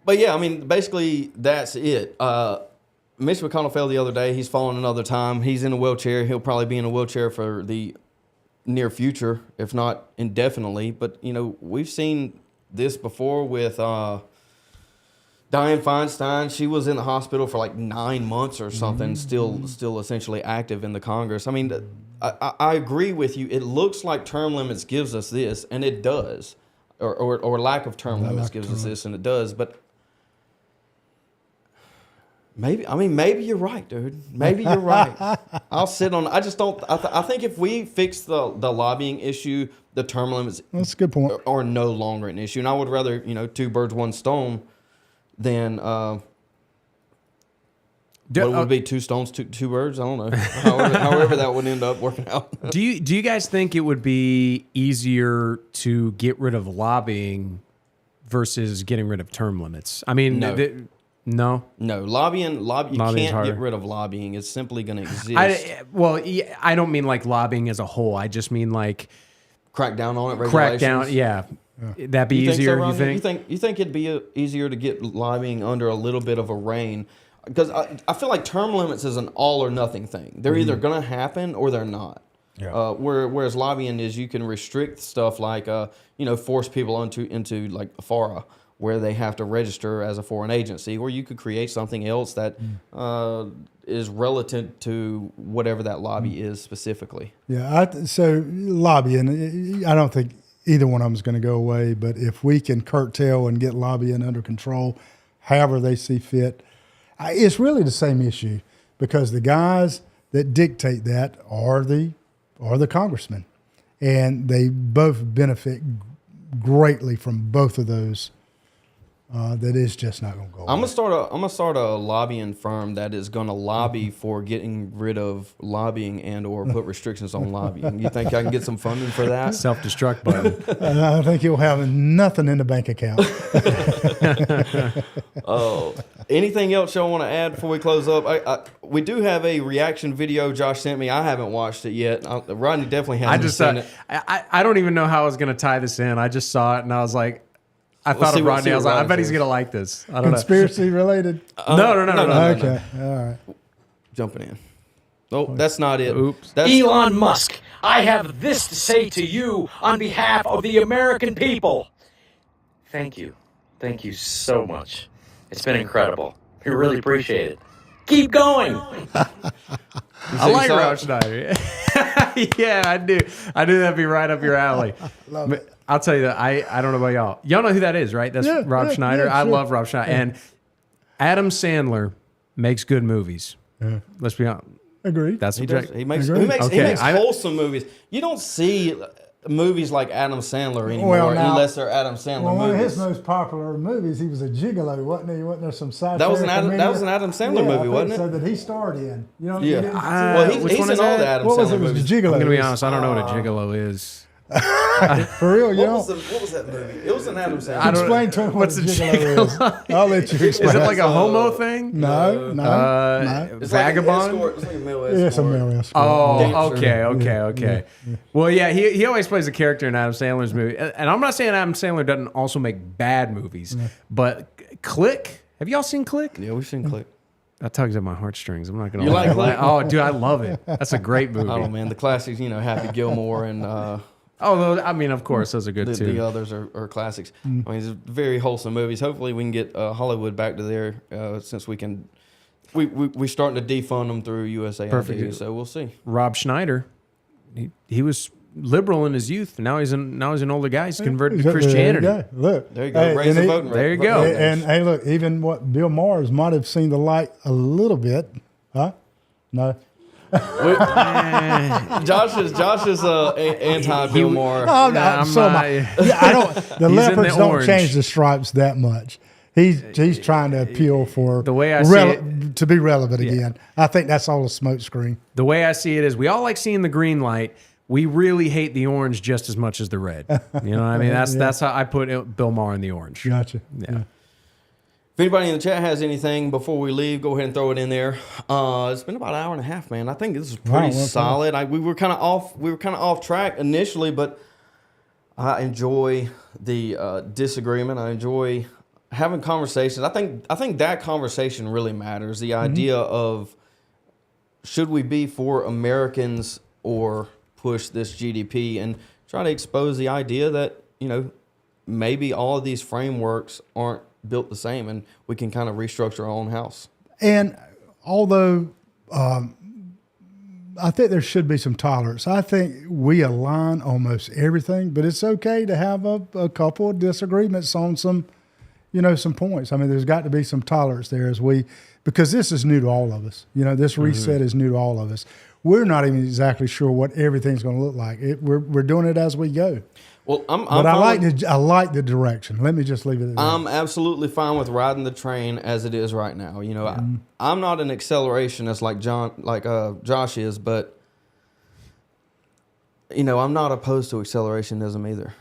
But yeah, I mean, basically that's it. Mitch McConnell fell the other day. He's fallen another time. He's in a wheelchair. He'll probably be in a wheelchair for the near future, if not indefinitely. But, you know, we've seen this before with Dianne Feinstein. She was in the hospital for like 9 months or something, still essentially active in the Congress. I mean, I agree with you. It looks like term limits gives us this, and it does. Or lack of term limits gives us this, and it does. But maybe you're right, dude. Maybe you're right. I'll sit on. I just don't. I think if we fix the lobbying issue, the term limits That's a good point. are no longer an issue. And I would rather, you know, 2 birds, 1 stone than what would be 2 stones, two birds. I don't know. However that would end up working out. Do you guys think it would be easier to get rid of lobbying versus getting rid of term limits? I mean, No. no. No, lobbying. You Lobbying's can't harder. get rid of lobbying. It's simply going to exist. I don't mean like lobbying as a whole. I just mean like Crack down on it. crack down. regulations. Yeah, that'd be You think so, easier. Rodney? You think? You think it'd be easier to get lobbying under a little bit of a rein? Because I feel like term limits is an all or nothing thing. They're either going to happen or they're not. Yeah. Whereas lobbying is you can restrict stuff like force people into like FARA, where they have to register as a foreign agency, or you could create something else that is relative to whatever that lobby is specifically. Yeah, so lobbying, I don't think either one of them is going to go away, but if we can curtail and get lobbying under control, however they see fit, it's really the same issue, because the guys that dictate that are the congressmen, and they both benefit greatly from both of those. That is just not going to go away. I'm gonna start a lobbying firm that is gonna lobby for getting rid of lobbying and or put restrictions on lobbying. You think I can get some funding for that? Self-destruct button. And I think you'll have nothing in the bank account. Oh, anything else y'all want to add before we close up? We do have a reaction video Josh sent me. I haven't watched it yet. Rodney definitely hasn't I just seen thought it. I don't even know how I was going to tie this in. I just saw it and I was like, I thought see of what- Rodney. see I what was like, I Rodney bet he's says. going to like this. I don't know. Conspiracy related? No. Okay, all right. Jumping in. Oh, that's not it. Oops. That's, Elon Musk, I have this to say to you on behalf of the American people. Thank you. Thank you so much. It's been incredible. We really appreciate it. Keep going. I like saw Rob it? Schneider. Yeah, I do. I knew that'd be right up your alley. Love it. I'll tell you that. I don't know about y'all. Y'all know who that is, right? That's Yeah, Rob yeah, Schneider. yeah, I sure. love Rob Schneider. And Adam Sandler makes good movies. Let's be honest. Agreed. That's he what does. He makes Agreed. he Okay, makes I- wholesome movies. You don't see movies like Adam Sandler anymore Well, now- unless they're Adam Sandler Well, one of movies. his most popular movies, he was a gigolo, wasn't he? Wasn't there some side? That was an Adam Sandler movie, wasn't it? So that he starred in. You know, Yeah. you didn't see Well, that? which he's one in is all that? the Adam What was Sandler it? It was movies. Gigolo. I'm gonna be honest. I don't know what a gigolo is. For real, you What know. was that movie? It was an Adam Sandler. I don't- Explain to him what What's a a gigolo is. I'll let you explain. Is it like a homo thing? No. It's It's vagabond. Like it's like a male escort. Yeah, it's a male escort. Oh, Dancer. okay. Well, yeah, he always plays a character in Adam Sandler's movie. And I'm not saying Adam Sandler doesn't also make bad movies, but Click, have y'all seen Click? Yeah, we've seen Click. That tugs at my heartstrings. I'm not going to You like Click? Oh, dude, I love it. That's a great movie. Oh man, the classics. Happy Gilmore and Although, I mean, of course, those are good too. the others are classics. I mean, it's very wholesome movies. Hopefully, we can get Hollywood back to there since we can. We starting to defund them through USAID. Perfect. So we'll see. Rob Schneider, he was liberal in his youth. Now he's an older guy. He's converted to Christianity. There you go. Look. There you go. Hey, Raise and the he- voting rate. There you go. Voting And age. hey, look, even what Bill Maher might have seen the light a little bit, huh? No. Josh is anti Bill Moore. Oh, no, Nah, I'm so am not- I. Yeah, I don't. The He's in leopards the don't orange. change the stripes that much. He's trying to appeal for The way I see it- to be relevant again. I think that's all a smoke screen. The way I see it is, we all like seeing the green light. We really hate the orange just as much as the red. You know what I mean? That's how I put Bill Maher in the orange. Gotcha. Yeah. If anybody in the chat has anything before we leave, go ahead and throw it in there. It's been about an hour and a half, man. I think this is pretty Wow, well, solid. We were kind of off track initially, but I enjoy the disagreement. I enjoy having conversations. I think that conversation really matters. The idea of should we be for Americans or push this GDP, and try to expose the idea that, you know, maybe all of these frameworks aren't built the same and we can kind of restructure our own house. And although I think there should be some tolerance, I think we align almost everything, but it's okay to have a couple of disagreements on some, you know, some points. I mean, there's got to be some tolerance there because this is new to all of us. You know, this reset is new to all of us. We're not even exactly sure what everything's going to look like. We're doing it as we go. Well, But I like the direction. Let me just leave it at that. I'm absolutely fine with riding the train as it is right now. You know, I'm not an accelerationist like Josh is, but you know, I'm not opposed to accelerationism either.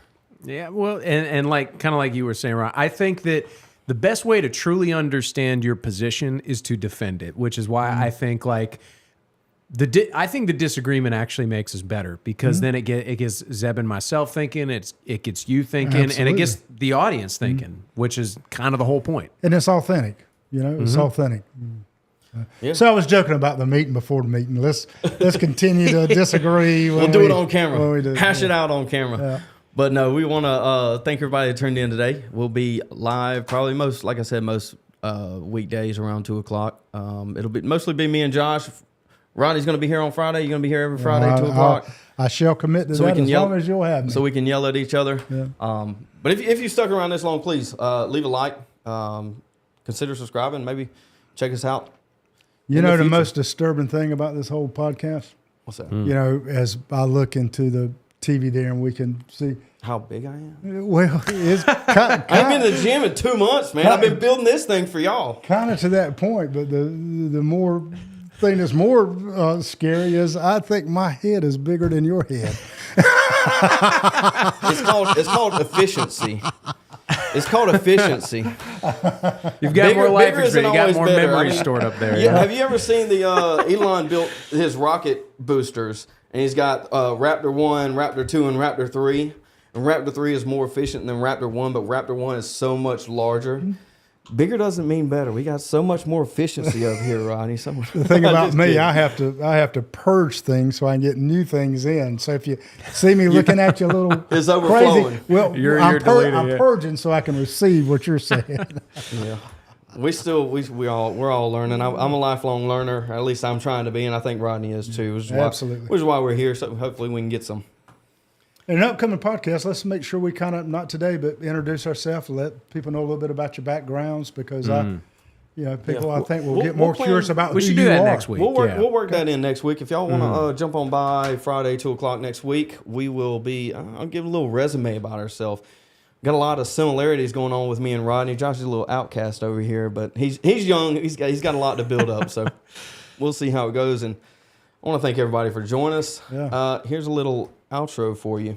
Yeah, well, and like kind of like you were saying, Ron, I think that the best way to truly understand your position is to defend it, which is why I think like I think the disagreement actually makes us better, because then it gets Zeb and myself thinking, it gets you thinking, and it Absolutely. gets the audience thinking, which is kind of the whole point. And it's authentic. You know, it's authentic. Yeah. So I was joking about the meeting before the meeting. Let's continue to disagree. We'll do it on camera. when we do. Hash it out on camera. Yeah. But no, we want to thank everybody that turned in today. We'll be live probably most weekdays around 2:00. It'll be mostly be me and Josh. Rodney's going to be here on Friday. You're going to be here every Friday, 2:00. I shall commit to So we that can as yell- long as you'll have me. So we can yell at each other. Yeah. But if you stuck around this long, please leave a like. Consider subscribing. Maybe check us out. you in know the the future. most disturbing thing about this whole podcast? What's that? You know, as I look into the TV there and we can see, How big I am? well, it's I ain't been to the gym in 2 months, man. I've been building this thing for y'all. kind of to that point, but the more thing that's more scary is I think my head is bigger than your head. It's called efficiency. It's called efficiency. You've got more life bigger experience. isn't You got always more better. memories I mean, stored up there. Yeah, Yeah. have you ever seen the Elon built his rocket boosters, and he's got Raptor 1, Raptor 2, and Raptor 3. And Raptor 3 is more efficient than Raptor 1, but Raptor 1 is so much larger. Bigger doesn't mean better. We got so much more efficiency over here, Rodney. The thing about me, I have to purge things so I can get new things in. So if you see me looking at you a little It's crazy, overflowing. well, You're I'm deleting it. purging so I can receive what you're saying. Yeah. We're all learning. I'm a lifelong learner. At least I'm trying to be, and I think Rodney is too. Absolutely. Which is why we're here. So hopefully we can get some. In an upcoming podcast, let's make sure we kind of, not today, but introduce ourselves, let people know a little bit about your backgrounds, because people I think will We'll- get more we'll plan- curious about We who should you do that are. next week. We'll work yeah. we'll work that in next week. If y'all want to jump on by Friday 2:00 next week, we will be. I'll give a little resume about ourselves. Got a lot of similarities going on with me and Rodney. Josh is a little outcast over here, but he's young. He's got a lot to build up. So we'll see how it goes. And I want to thank everybody for joining us. Yeah. Here's a little outro for you.